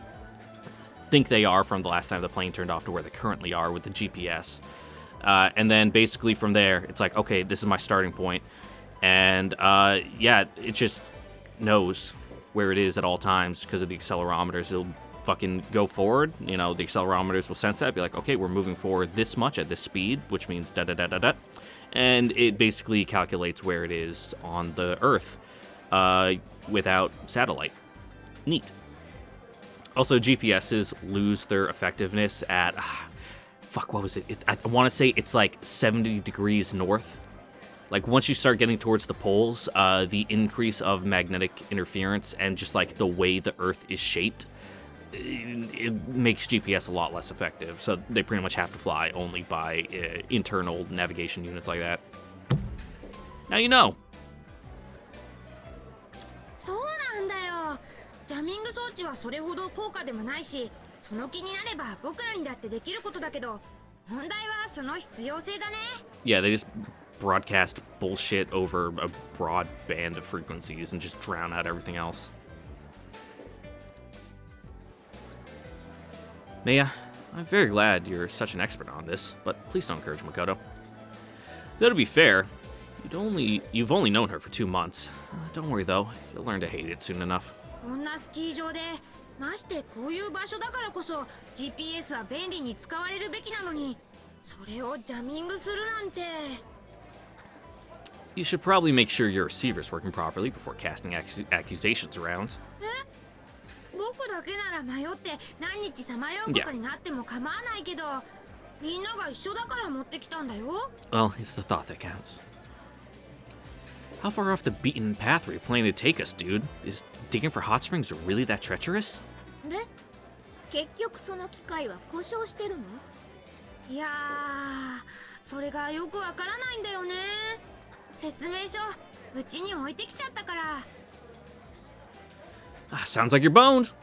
think they are from the last time the plane turned off to where they currently are with the GPS. And then basically from there, it's like, okay, this is my starting point. And yeah, it just knows where it is at all times because of the accelerometers. It'll fucking go forward. You know, the accelerometers will sense that, be like, okay, we're moving forward this much at this speed, which means da-da-da-da-da. And it basically calculates where it is on the Earth without satellite. Neat. Also, GPSs lose their effectiveness at, fuck, what was it? I want to say it's like 70 degrees north. Like, once you start getting towards the poles, the increase of magnetic interference and just, like, the way the Earth is shaped, it makes GPS a lot less effective. So they pretty much have to fly only by internal navigation units like that. Now you know. そうなんだよ。ジャミング装置はそれほど高価でもないし、その気になれば僕らにだってできることだけど、問題はその必要性だね。Yeah, they just broadcast bullshit over a broad band of frequencies and just drown out everything else. Meiya, I'm very glad you're such an expert on this, but please don't encourage Makoto. Though to be fair, you've only known her for 2 months. Don't worry though, you'll learn to hate it soon enough. こんなスキー場で、ましてこういう場所だからこそ GPS は便利に使われるべきなのに、それをジャミングするなんて。You should probably make sure your receiver's working properly before casting accusations around. 僕だけなら迷って何日さまようことになっても構わないけど、みんなが一緒だから持ってきたんだよ。Well, it's the thought that counts. How far off the beaten path were you planning to take us, dude? Is digging for hot springs really that treacherous? で、結局その機械は故障してるの？いやー、それがよくわからないんだよね。説明書、うちに置いてきちゃったから。Sounds like you're boned.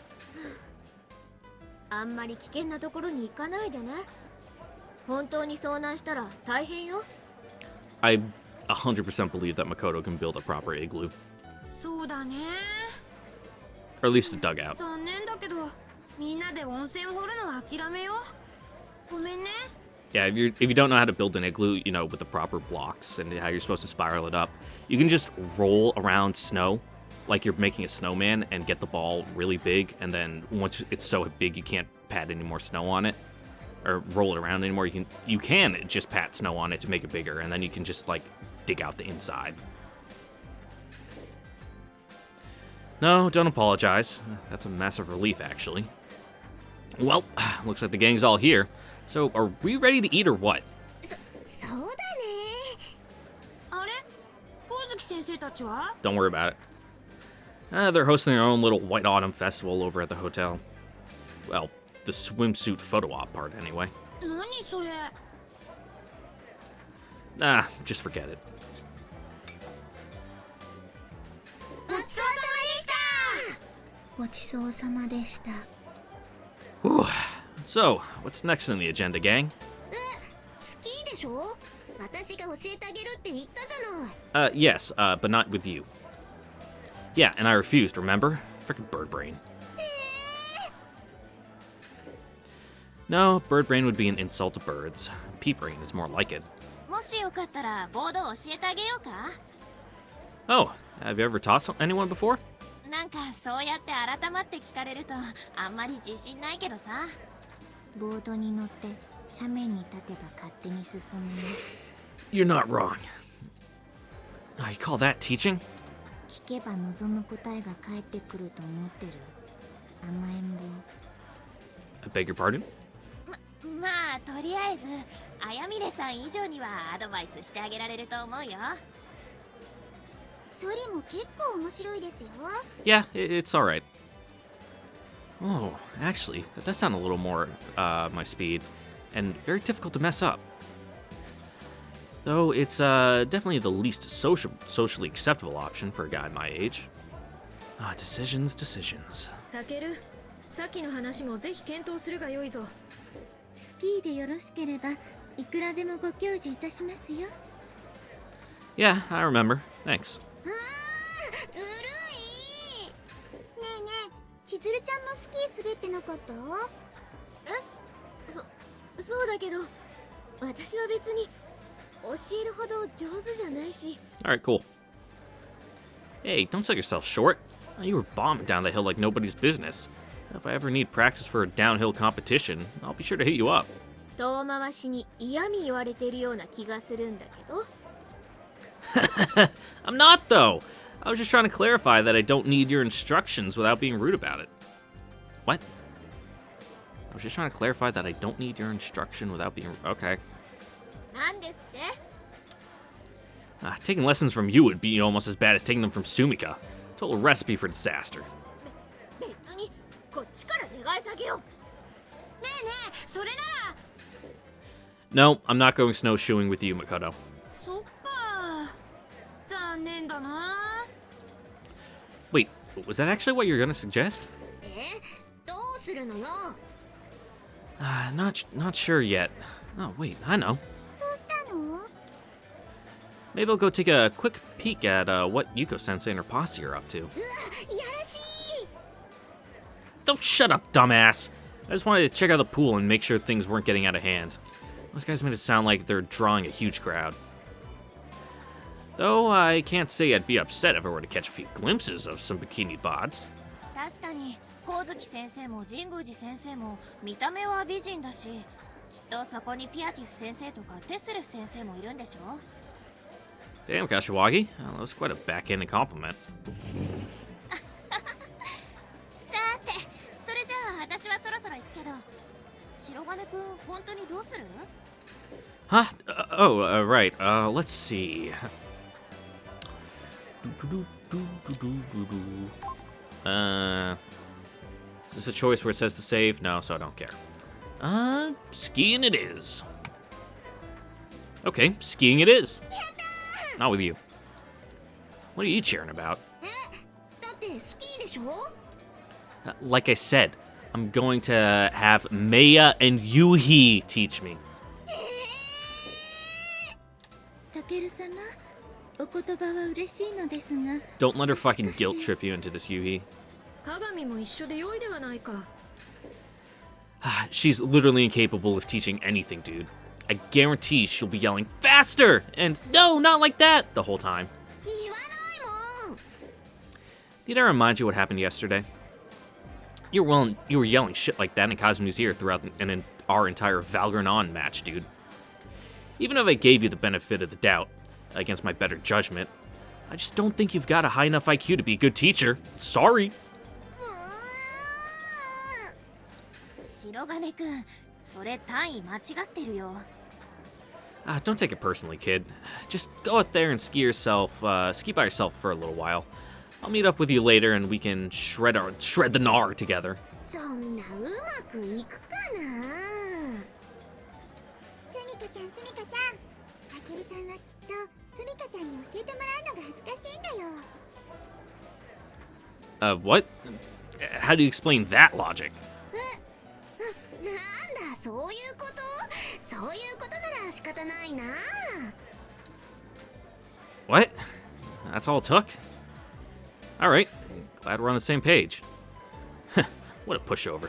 あんまり危険なところに行かないでね。本当に遭難したら大変よ。I 100% believe that Makoto can build a proper igloo. そうだね。 Or at least a dugout. 残念だけど、みんなで温泉掘るのは諦めよう。ごめんね。Yeah, if you don't know how to build an igloo, you know, with the proper blocks and how you're supposed to spiral it up, you can just roll around snow like you're making a snowman and get the ball really big, and then once it's so big you can't pat any more snow on it or roll it around anymore, you can just pat snow on it to make it bigger, and then you can just like dig out the inside. No, don't apologize. That's a massive relief, actually. Well, looks like the gang's all here. So, are we ready to eat or what? そうだね。あれ光月先生たちは Don't worry about it. They're hosting their own little White Autumn festival over at the hotel. Well, the swimsuit photo op part, anyway. 何それ Nah, just forget it. ごちそうさまでした。ごちそうさまでした。 Whew. So, what's next on the agenda, gang? スキーでしょ？私が教えてあげるって言ったじゃない。 Yes, but not with you. Yeah, and I refused, remember? Frickin' bird brain. No, bird brain would be an insult to birds. Pea brain is more like it. もしよかったらボードを教えてあげようか Oh, have you ever taught anyone before? なんかそうやって改まって聞かれるとあんまり自信ないけどさボードに乗って斜面に立てば勝手に進むね。 You're not wrong. Oh, you call that teaching? 聞けば望む答えが返ってくると思ってる。甘えん坊。 I beg your pardon? まあとりあえずあやみねさん以上にはアドバイスしてあげられると思うよ処理も結構面白いですよ。 Yeah, it's alright. Oh, actually, that does sound a little more my speed, and very difficult to mess up. Though it's definitely the least socially acceptable option for a guy my age. Decisions. タケルさっきの話もぜひ検討するがよいぞスキーでよろしければいくらでもご教授いたしますよ。 Yeah, I remember. Thanks. ずるい。ねえねえ、千鶴ちゃんもスキー滑ってなかった？そうだけど私は別に教えるほど上手じゃないし Alright, cool. Hey, don't sell yourself short. You were bombing down the hill like nobody's business. If I ever need practice for a downhill competition, I'll be sure to hit you up. 遠回しに嫌味言われてるような気がするんだけど I'm not, though. I was just trying to clarify that I don't need your instructions without being rude about it. What? I was just trying to clarify that I don't need your instruction without being... Okay. なんですって Taking lessons from you would be almost as bad as taking them from Sumika. Total recipe for disaster. 別にこっちから願い下げようねえねえそれなら No, I'm not going snowshoeing with you, Makoto. そっか残念だな Wait, was that actually what you're gonna suggest? どうするのよ。 Not sure yet. Oh, wait, I know. どうしたの？ Maybe I'll go take a quick peek at what Yuko-sensei and her posse are up to. いやらしい。 Don't shut up, dumbass! I just wanted to check out the pool and make sure things weren't getting out of hand. Those guys made it sound like they're drawing a huge crowd. Though I can't say I'd be upset if I were to catch a few glimpses of some bikini bods. 確かに光月先生も神宮寺先生も見た目は美人だしきっとそこにピアティフ先生とかテスレフ先生もいるんでしょ Damn, Kashiwagi. That was quite a backhanded compliment. さてそれじゃあ私はそろそろ行くけど白金くん本当にどうする Huh? Right. Let's see. Is this a choice where it says to save? No, so I don't care. Skiing it is. Okay, skiing it is. Not with you. What are you cheering about? だってスキーでしょ？ Like I said, I'm going to have Meiya and Yuhi teach me. タケル様、お言葉は嬉しいのですが。 Don't let her fucking guilt trip you into this, Yuhi. 鏡も一緒で良いではないか She's literally incapable of teaching anything, dude. I guarantee she'll be yelling, faster! And no, not like that! The whole time. 言わないもん。 Did I remind you what happened yesterday? You were yelling shit like that in Kazumi's ear throughout our entire Valgrinon match, dude. Even if I gave you the benefit of the doubt, against my better judgment, I just don't think you've got a high enough IQ to be a good teacher. Sorry. 白金くん、それ単位間違ってるよ。Don't take it personally, kid. Just go out there and ski by yourself for a little while. I'll meet up with you later and we can shred the gnar together. そんなうまくいくかな。スミカちゃん、スミカちゃん。タケルさんはきっとスミカちゃんに教えてもらうのが恥ずかしいんだよ。What? How do you explain that logic? なんだ、そういうこと？そういうことなら仕方ないな。What? That's all it took? Alright, glad we're on the same page. What a pushover.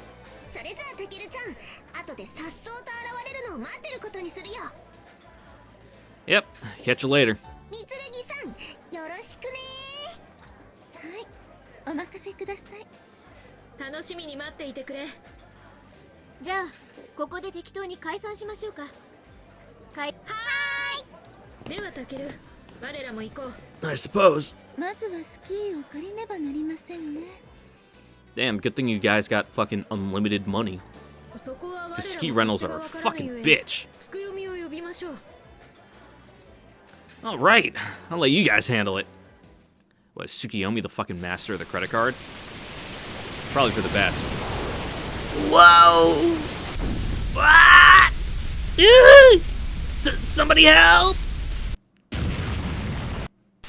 それじゃあタケルちゃん、後でさっそうと現れるのを待ってることにするよ。Yep, catch you later. みつるぎさん、よろしくね。はい、お任せください。楽しみに待っていてくれ。じゃあここで適当に解散しましょうか。はーい。ではタケル、我らも行こう。 I suppose. まずはスキーを借りねばなりませんね。 Damn, good thing you guys got fucking unlimited money. そこは我らも The ski rentals are a fucking bitch. つくよみを呼びましょう。 Alright, I'll let you guys handle it. What, Tsukiyomi the fucking master of the credit card? Probably for the best. Whoa! What? Somebody help!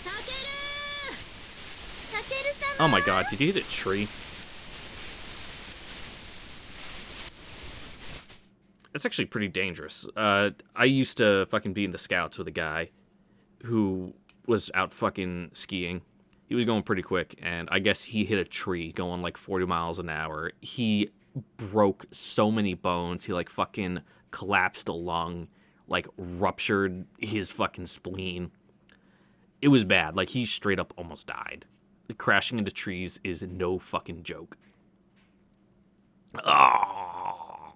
タケル！ Oh my god, did you hit a tree? That's actually pretty dangerous. I used to fucking be in the scouts with a guy who was out fucking skiing. He was going pretty quick, and I guess he hit a tree going like 40 miles an hour. He broke so many bones. He like fucking collapsed a lung, like ruptured his fucking spleen. It was bad. Like he straight up almost died. Crashing into trees is no fucking joke. Oh.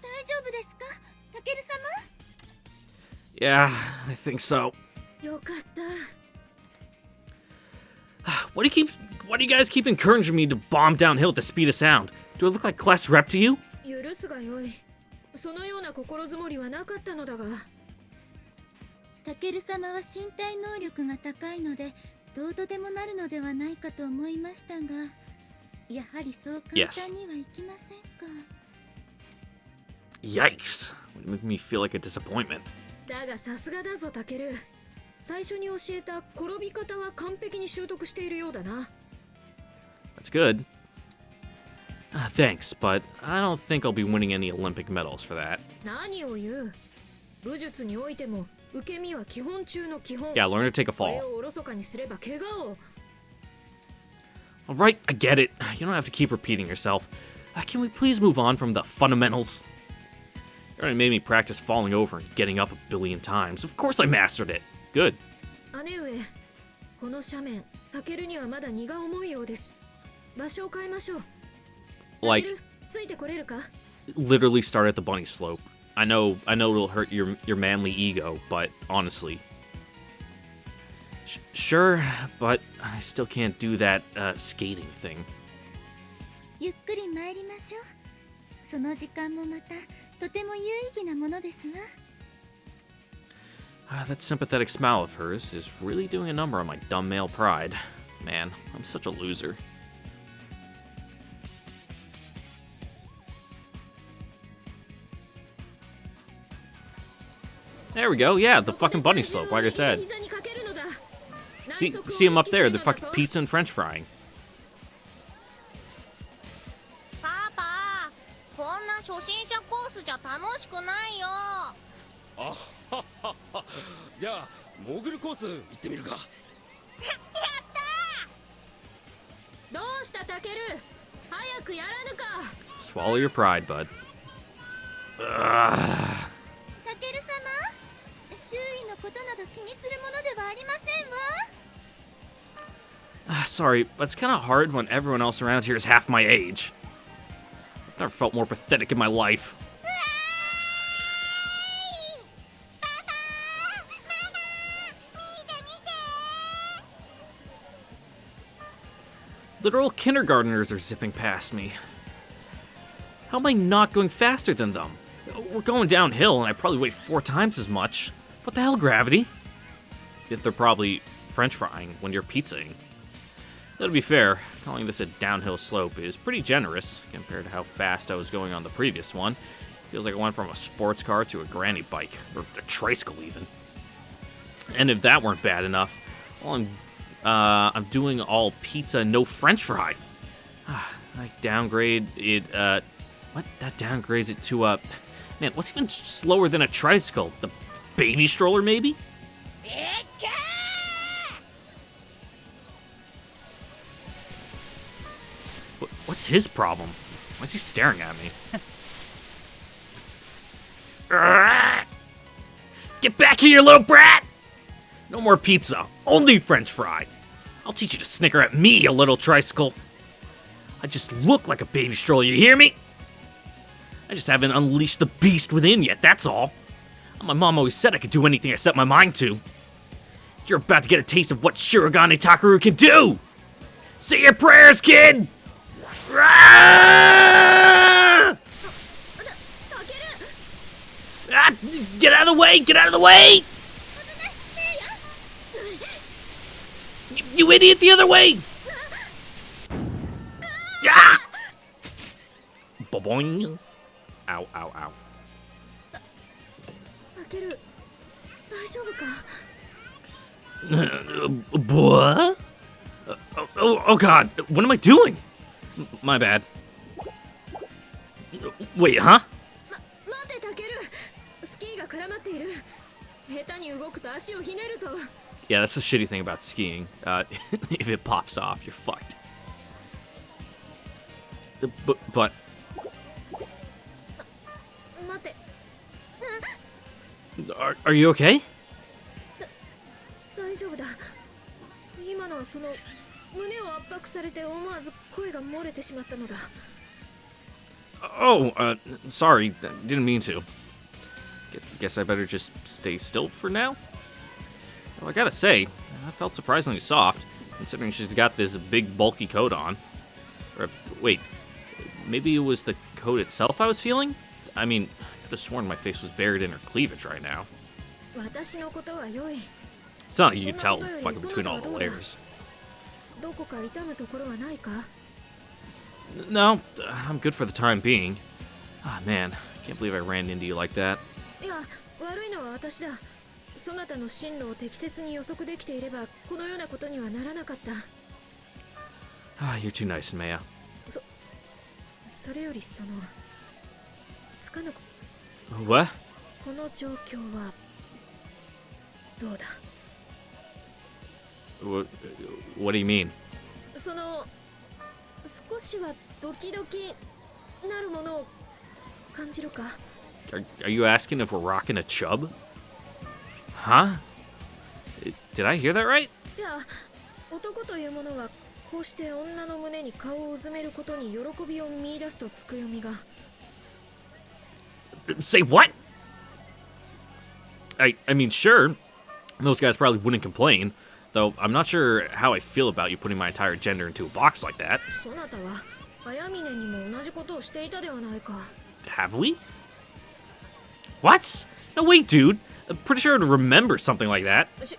大丈夫ですか、タケル様？ Yeah, I think so. よかった。 Why do you guys keep encouraging me to bomb downhill at the speed of sound? Do I look like class rep to you? 許すがよい。そのような心づもりはなかったのだが。タケル様は身体能力が高いのでどうとでもなるのではないかと思いましたが、やはりそう簡単にはいきませんか。 Yikes. Would make me feel like a disappointment. だがさすがだぞタケル。最初に教えた転び方は完璧に習得しているようだな。 That's good. Thanks, but I don't think I'll be winning any Olympic medals for that. 何を言う。武術においても受け身は基本中の基本。 Yeah, learn to take a これ fall. をおろそかにすれば怪我を。 Alright, I get it. You don't have to keep repeating yourself. Can we please move on from the fundamentals? You already made me practice falling over and getting up a billion times. Of course I mastered it. Good. 姉上、この斜面、タケルにはまだ荷が重いようです。場所を変えましょう。 Like, タケル、ついてこれるか？ literally start at the bunny slope. I know it'll hurt your manly ego, but honestly. Sure, but I still can't do that skating thing. ゆっくり参りましょう。その時間もまたとても有意義なものですわ。 That sympathetic smile of hers is really doing a number on my dumb male pride. Man, I'm such a loser. There we go. Yeah, the fucking bunny slope, like I said. See them up there. They're fucking pizza and French frying. パパ、こんな初心者コースじゃ楽しくないよ。あははは。じゃあモーグルコース行ってみるか。どうしたタケル？早くやらぬか。 Swallow your pride, bud. タケル様、周囲のことなど気にするものではありませんわ。 Sorry, but it's kind of hard when everyone else around here is half my age. I've never felt more pathetic in my life. Literal kindergartners are zipping past me. How am I not going faster than them? We're going downhill, and I probably weigh 4 times as much. What the hell, gravity? Yet they're probably French frying when you're pizzaing. Though to be fair, calling this a downhill slope is pretty generous compared to how fast I was going on the previous one. Feels like I went from a sports car to a granny bike, or a tricycle even. And if that weren't bad enough, well, I'm doing all pizza, no French fry. I downgrade it. What? That downgrades it to a. Man, what's even slower than a tricycle? The baby stroller, maybe? What's his problem? Why is he staring at me? Get back here, you little brat! No more pizza, only French fry. I'll teach you to snicker at me, you little tricycle. I just look like a baby stroller, you hear me? I just haven't unleashed the beast within yet, that's all. My mom always said I could do anything I set my mind to. You're about to get a taste of what Shirogane Takaru can do! Say your prayers, kid! Ah! Get out of the way! Get out of the way! You idiot, the other way! Ah! Boing. Ow, ow, ow. What? Oh god, what am I doing? My bad. Wait, huh? Yeah, that's the shitty thing about skiing. If it pops off, you're fucked. But are you okay? Oh, sorry, didn't mean to. Guess I better just stay still for now? Well, I gotta say, I felt surprisingly soft, considering she's got this big, bulky coat on. Or, wait, maybe it was the coat itself I was feeling? I mean, I could have sworn my face was buried in her cleavage right now. It's not like you can tell fucking between all the layers. No, I'm good for the time being. Ah, man, I can't believe I ran into you like that. Ah, you're too nice, Meiya. What? What do you mean? Are you asking if we're rocking a chub? Huh? Did I hear that right? Say what? I mean, sure. Those guys probably wouldn't complain. Though I'm not sure how I feel about you putting my entire gender into a box like that. Have we? What? No, wait, dude. I'm pretty sure I'd remember something like that. Did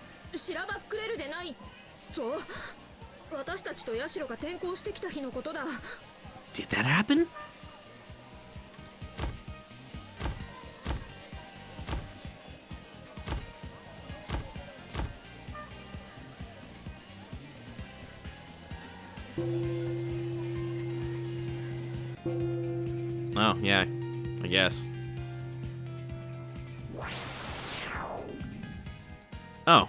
that happen? Oh, yeah, I guess. Oh,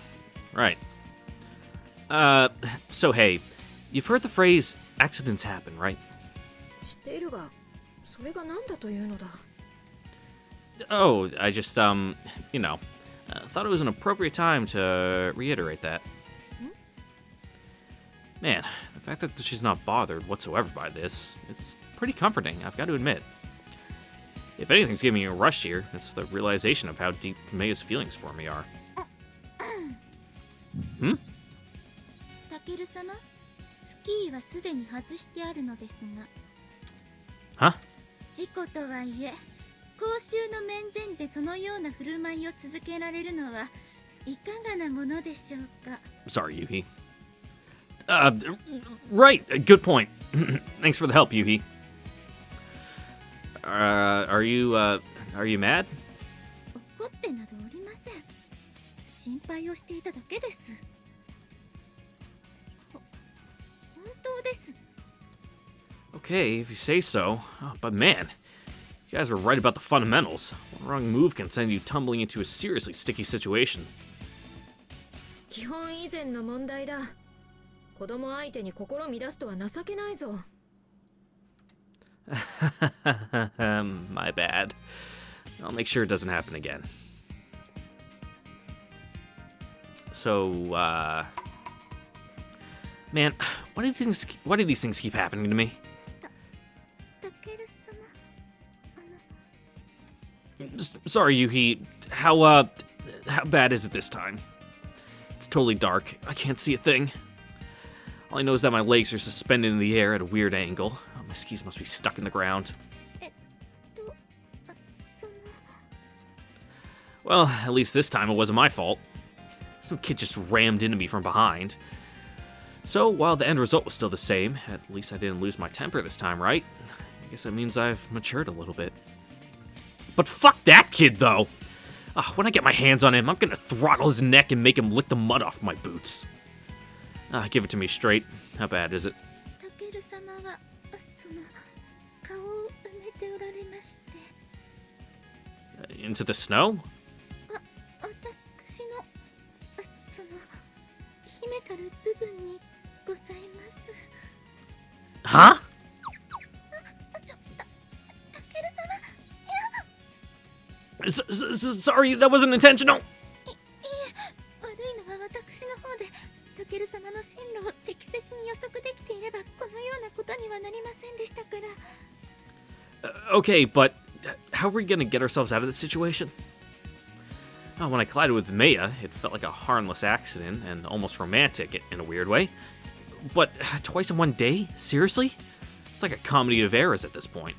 right. So hey, you've heard the phrase, accidents happen, right? Oh, I just, thought it was an appropriate time to reiterate that. Man, the fact that she's not bothered whatsoever by this, it's pretty comforting, I've got to admit. If anything's giving me a rush here, it's the realization of how deep Meiya's feelings for me are. Hmm? スキーはすでに外してあるのですが。 Huh? 事故とはいえ、公衆の面前でそのような振る舞いを続けられるのはいかがなものでしょうか。 Sorry, Yuhi. Right. Good point. Thanks for the help, Yuhi. Are you mad? 怒ってなどおりません。心配をしていただけです。本当です。 Okay, if you say so. But man, you guys were right about the fundamentals. One wrong move can send you tumbling into a seriously sticky situation. 基本以前の問題だ。子供相手に心乱すとは情けないぞ。My bad. I'll make sure it doesn't happen again. So, man, why do these things keep happening to me? タケル様、Sorry, Yuhi. How bad is it this time? It's totally dark. I can't see a thing. All I know is that my legs are suspended in the air at a weird angle. Oh, my skis must be stuck in the ground. その Well, at least this time it wasn't my fault. Some kid just rammed into me from behind. So, while the end result was still the same, at least I didn't lose my temper this time, right? I guess that means I've matured a little bit. But fuck that kid, though! When I get my hands on him, I'm gonna throttle his neck and make him lick the mud off my boots. Give it to me straight. How bad is it? タケル様はその顔を埋めておられまして。 Into the snow? 私のその秘めたる部分にございます。 Huh? タケル様、 Sorry, that wasn't intentional. いえ、悪いのは私の方で、タケル様の進路を適切に予測できていればこのようなことにはなりませんでしたから。 Okay, but how are we gonna get ourselves out of this situation? When I collided with Meiya, it felt like a harmless accident and almost romantic in a weird way. But twice in one day? Seriously? It's like a comedy of errors at this point.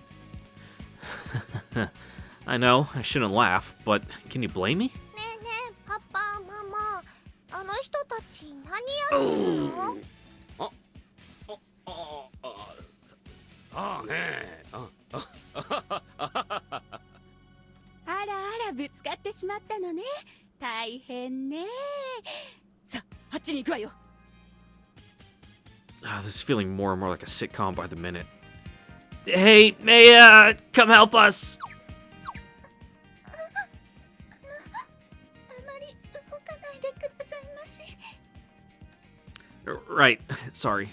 I know, I shouldn't laugh, but can you blame me? ねえねえ、パパ、ママ、あの人たち何やってるの？さあね。あらあら、ぶつかってしまったのね。大変ね。さあ、あっちに行くわよ。This is feeling more and more like a sitcom by the minute. Hey, Meiya, come help us! あまり動かないでくださいまし。 Right, sorry.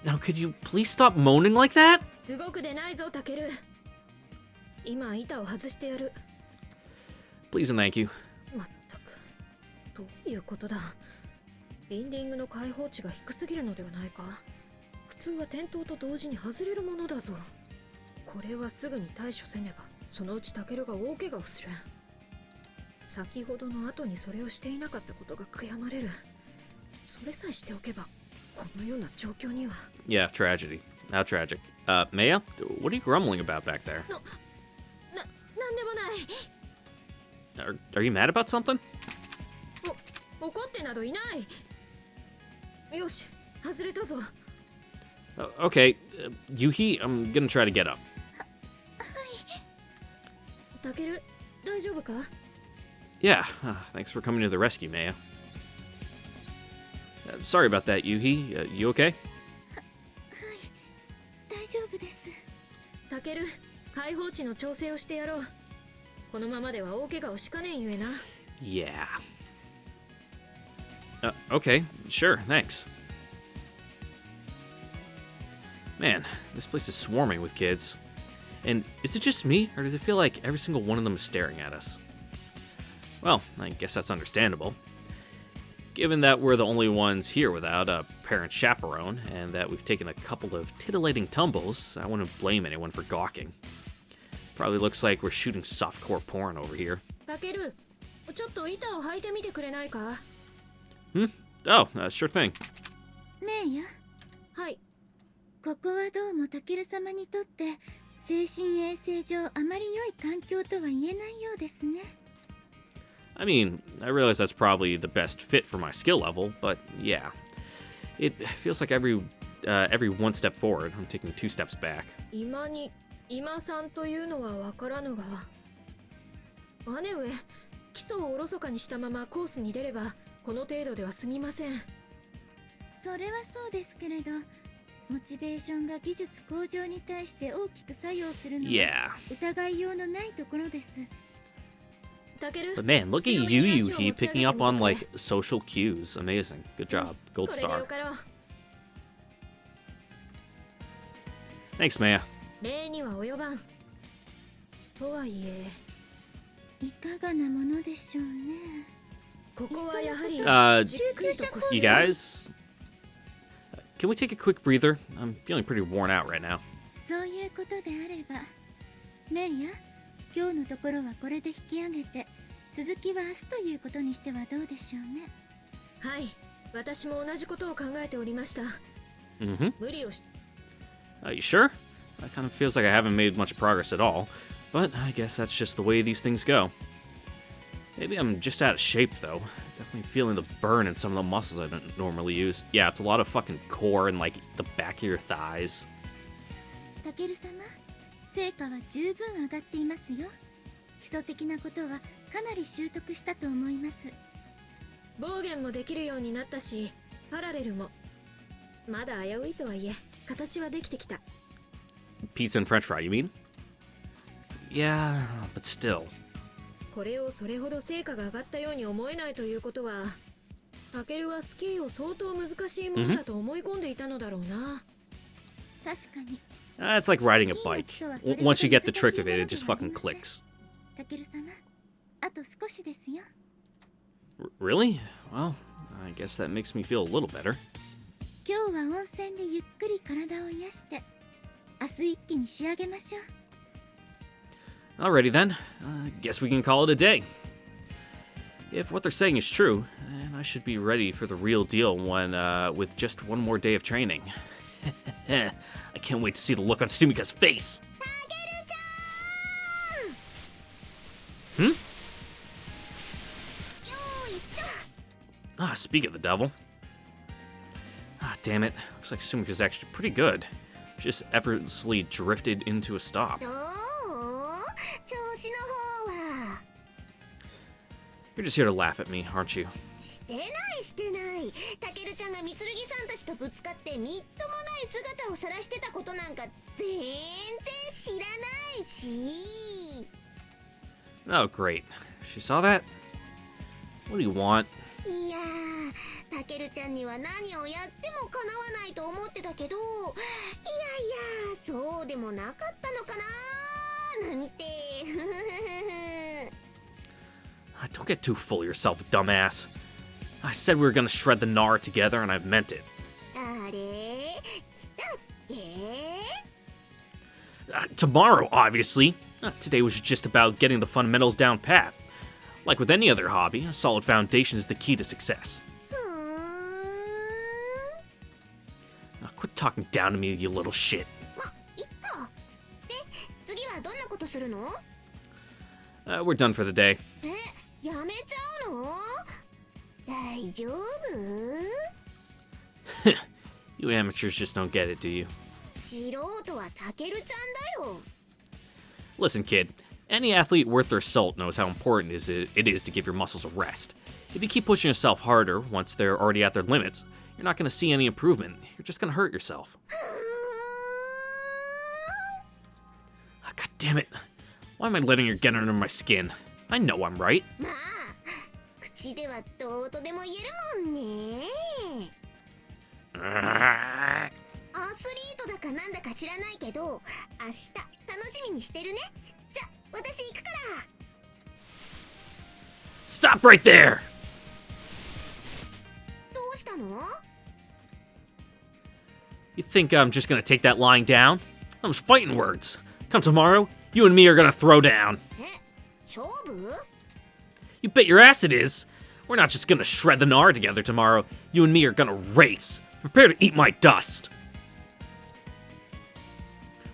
Now, could you please stop moaning like that? 動くでないぞ、タケル。今、板を外してやる。 Please and thank you. まったく、どういうことだ。ビンディングの開放値が低すぎるのではないか。普通は転倒と同時に外れるものだぞ。これはすぐに対処せねば、そのうちタケルが大怪我をする。先ほどの後にそれをしていなかったことが悔やまれる。それさえしておけば、このような状況には。 Yeah, tragedy. How tragic. Meiya, what are you grumbling about back there? なんでもない。Are you mad about something? 怒ってなどいない。よし、外れたぞ。Okay, Yuhi, I'm gonna try to get up. タケル、大丈夫か？ Yeah, thanks for coming to the rescue, Meiya. Sorry about that, Yuhi. You okay? 大丈夫です。タケル、開放値の調整をしてやろう。このままでは大怪我をしかねんゆえな。Yeah. Okay, sure, thanks. Man, this place is swarming with kids. And is it just me, or does it feel like every single one of them is staring at us? Well, I guess that's understandable. Given that we're the only ones here without a parent chaperone, and that we've taken a couple of titillating tumbles, I wouldn't blame anyone for gawking. Probably looks like we're shooting softcore porn over here. タケル、ちょっと板を履いてみてくれないか？ Oh, sure thing. メイヤ、はい。ここはどうもタケル様にとって精神衛生上あまり良い環境とは言えないようですね。 I mean, I realize that's probably the best fit for my skill level, but yeah. It feels like every one step forward, I'm taking 2 steps back. 今さんというのはわからぬが、姉上、基礎をおろそかにしたままコースに出ればこの程度では済みません。それはそうですけれど、モチベーションが技術向上に対して大きく作用するのは Yeah. 疑いようのないところです。 But man, look at you, Yuhi, picking up on, like, social cues. Amazing. Good job. Gold これで star. よかろう。 Thanks, Meiya. 礼には及ばん。とはいえ、いかがなものでしょうね。ここはやはり You guys? Can we take a quick breather? I'm feeling pretty worn out right now. そういうことであれば、メイヤ、今日のところはこれで引き上げて、続きは明日ということにしてはどうでしょうね。はい、私も同じことを考えておりました。 Mm-hmm. 無理をし You sure? That kind of feels like I haven't made much progress at all. But I guess that's just the way these things go. Maybe I'm just out of shape, though. Definitely feeling the burn in some of the muscles I don't normally use. Yeah, it's a lot of fucking core and, like, the back of your thighs. タケル様、成果は十分上がっていますよ。基礎的なことはかなり習得したと思います。暴言もできるようになったし、パラレルもまだ危ういとはいえ形はできてきた。 Pizza and french fry, you mean? Yeah, but still. これをそれほど成果が上がったように思えないということは、タケルはスキーを相当難しいものだと思い込んでいたのだろうな。確かに。 It's like riding a bike. Once you get the trick of it, it just fucking clicks. タケル様、あと少しですよ。 Really? Well, I guess that makes me feel a little better. 今日は温泉でゆっくり体を癒して、明日一気に仕上げましょう。 Alrighty then. Guess we can call it a day. If what they're saying is true, then I should be ready for the real deal with just one more day of training. I can't wait to see the look on Sumika's face. Hmm? Speak of the devil. Damn it. Looks like Sumika's actually pretty good. Just effortlessly drifted into a stop. どう？調子の方は You're just here to laugh at me, aren't you? してないタケルちゃんがみつるぎさんたちとぶつかってみっともない姿を晒してたことなんか全然知らないし Oh, great. She saw that? What do you want? いやー、タケルちゃんには何をやってもかなわないと思ってたけど、いやそうでもなかったのかななんてDon't get too full of yourself, dumbass. I said we were gonna shred the gnar together, and I've meant it. あれ来たっけ Tomorrow, obviously. Today was just about getting the fundamentals down pat. Like with any other hobby, a solid foundation is the key to success. ふーん Quit talking down to me, you little shit. ま、いっか。で、次はどんなことするの？ We're done for the day. やめちゃうの？大丈夫？ You amateurs just don't get it, do you? 素人はタケルちゃんだよ。 Listen, kid. Any athlete worth their salt knows how important it is to give your muscles a rest. If you keep pushing yourself harder once they're already at their limits, you're not going to see any improvement. You're just going to hurt yourself. God damn it. Why am I letting her get under my skin? I know I'm right. まあ、口ではどうとでも言えるもんね。アスリートだかなんだか知らないけど、明日楽しみにしてるね。じゃ、私行くから。Stop right there! どうしたの？ You think I'm just gonna take that lying down? Those fighting words. Come tomorrow, you and me are gonna throw down. 勝負？ You bet your ass it is. We're not just gonna shred the gnar together tomorrow. You and me are gonna race. Prepare to eat my dust.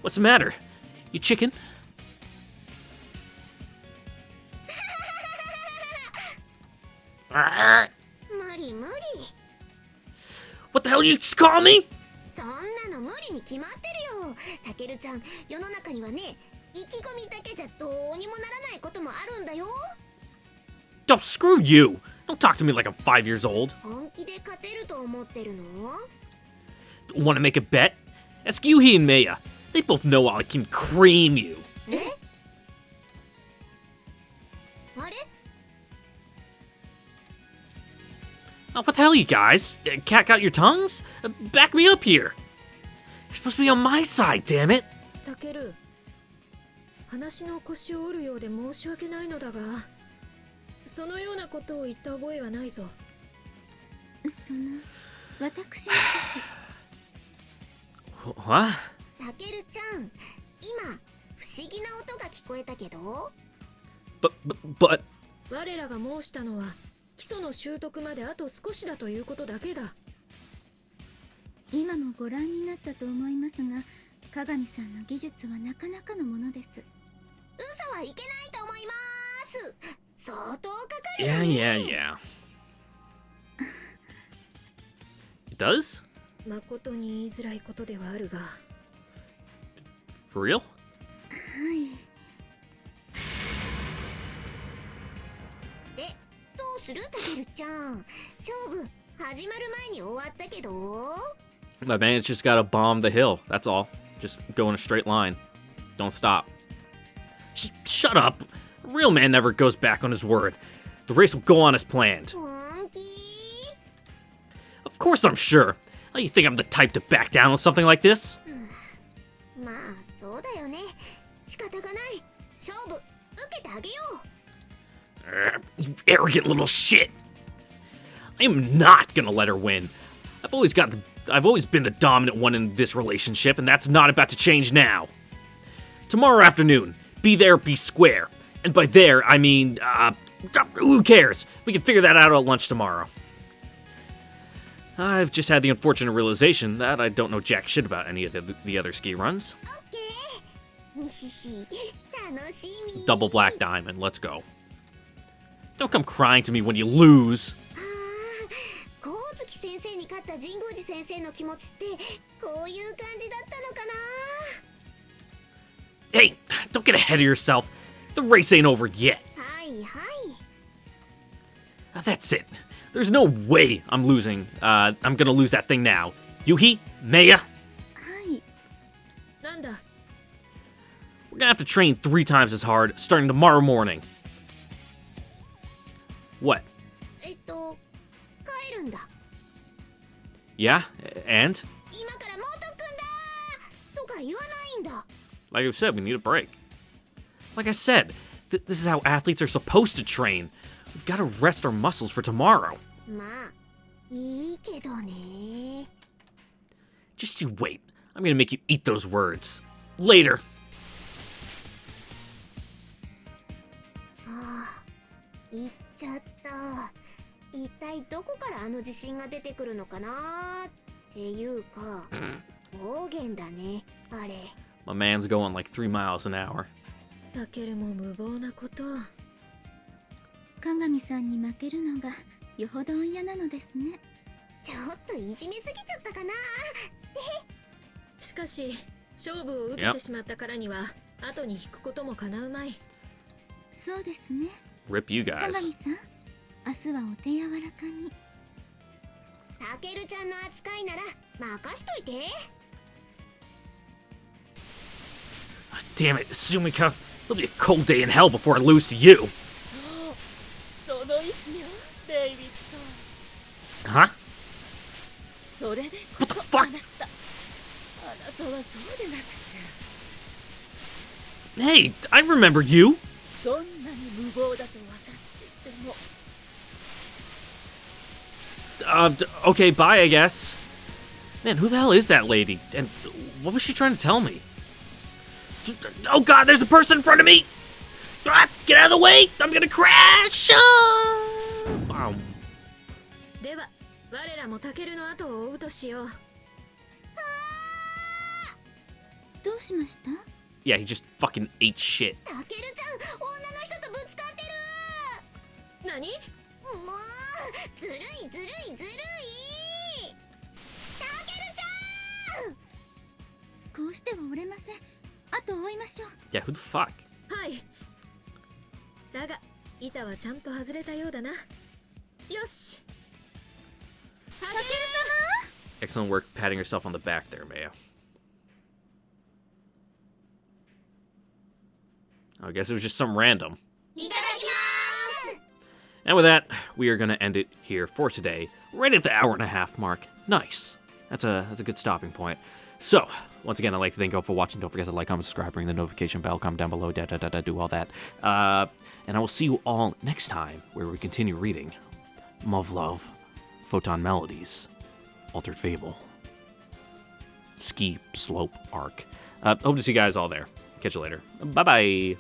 What's the matter? You chicken?無理無理。 What the hell you just call me? そんなの無理に決まってるよ。たけるちゃん、世の中にはね、意気込みだけじゃどうにもならないこともあるんだよ。 Oh, screw you. Don't talk to me like I'm 5 years old. 本気で勝てると思ってるの？ Want to make a bet? Ask Yuhi and Meiya. They both know I can cream you. え？あれ？ Oh, what the hell, you guys? Cat got your tongues? Back me up here. You're supposed to be on my side, damn it. たける、話の腰を折るようで申し訳ないのだが、そのようなことを言った覚えはないぞ。その私が What? たけるちゃん、今不思議な音が聞こえたけど。But... 我らが申したのは基礎の習得まであと少しだということだけだ。今もご覧になったと思いますが、鏡さんの技術はなかなかのものです。嘘はいけないと思います。相当かかるよ Yeah, ね。 yeah. It does? 誠に言いづらいことではあるが、 For real? はい。で、どうするたけるちゃん。勝負始まる前に終わったけど。 My man's just gotta bomb the hill. That's all. Just go in a straight line. Don't stop. Shut up. A real man never goes back on his word. The race will go on as planned. 本気？ Of course I'm sure. Oh, you think I'm the type to back down on something like this? まあそうだよね。仕方がない。勝負受けてあげよう。 You arrogant little shit. I am not gonna let her win. I've always been the dominant one in this relationship, and that's not about to change now. Tomorrow afternoon, be there, be square. And by there, I mean, who cares? We can figure that out at lunch tomorrow. I've just had the unfortunate realization that I don't know jack shit about any of the other ski runs. オッケー。にしし、楽しみ。 Double black diamond, let's go. Don't come crying to me when you lose. 光月先生に勝った神宮寺先生の気持ちってこういう感じだったのかな。 Hey, don't get ahead of yourself. The race ain't over yet. はいはい。 That's it. There's no way I'm losing. I'm gonna lose that thing now. Yuhi, Meiya, はい。なんだ。 we're gonna have to train 3 times as hard starting tomorrow morning. What? 帰るんだ。 Yeah? And? 今から猛特訓だとか言わないんだ。 Like I said, we need a break. Like I said, this is how athletes are supposed to train. We've gotta rest our muscles for tomorrow. まあいいけどね。 Just you wait. I'm gonna make you eat those words. Later. 言っちゃった。一体どこからあの自信が出てくるのかなっていうか暴言だねあれ。 My man's going like 3 miles an hour. たけるも無謀なこと。鏡さんに負けるのがよほど嫌なのですね。ちょっといじめすぎちゃったかな。しかし勝負を受けてしまったからには後に引くことも叶うまい。そうですね。 Rip you guys. 鏡さん、明日はお手柔らかに。たけるちゃんの扱いなら任しといて。 Damn it, Sumika. It'll be a cold day in hell before I lose to you. その意思よデイビッ Huh? ド。それでこ What そ the fuck? あなたはそうでなくちゃ。 Hey, I remember you. どんなに無謀だと分かっていても Okay, bye, I guess. Man, who the hell is that lady? And what was she trying to tell me? Oh god, there's a person in front of me! Ah, get out of the way! I'm gonna crash! Boom. では我ららもタケルの後を追うとしよう。どうしました？ Yeah, he just fucking ate shit. タケルちゃん、女の人とぶつかってる。何？もうずるいずるいずるい。タケルちゃん。こうしてはおれません。あと追いましょう。 Yeah, who the fuck? はい。だが板はちゃんと外れたようだな。よし。タケル Excellent work patting yourself on the back there, Meiya. I guess it was just some random. いただきます。 And with that, we are going to end it here for today, right at the hour-and-a-half mark. Nice. That's a good stopping point. So, once again, I'd like to thank you all for watching. Don't forget to like, comment, subscribe, ring the notification bell, comment down below, do all that. And I will see you all next time, where we continue reading MUV, Photonmelodies, Altered Fable, Ski Slope Arc. Hope to see you guys all there. Catch you later. Bye-bye.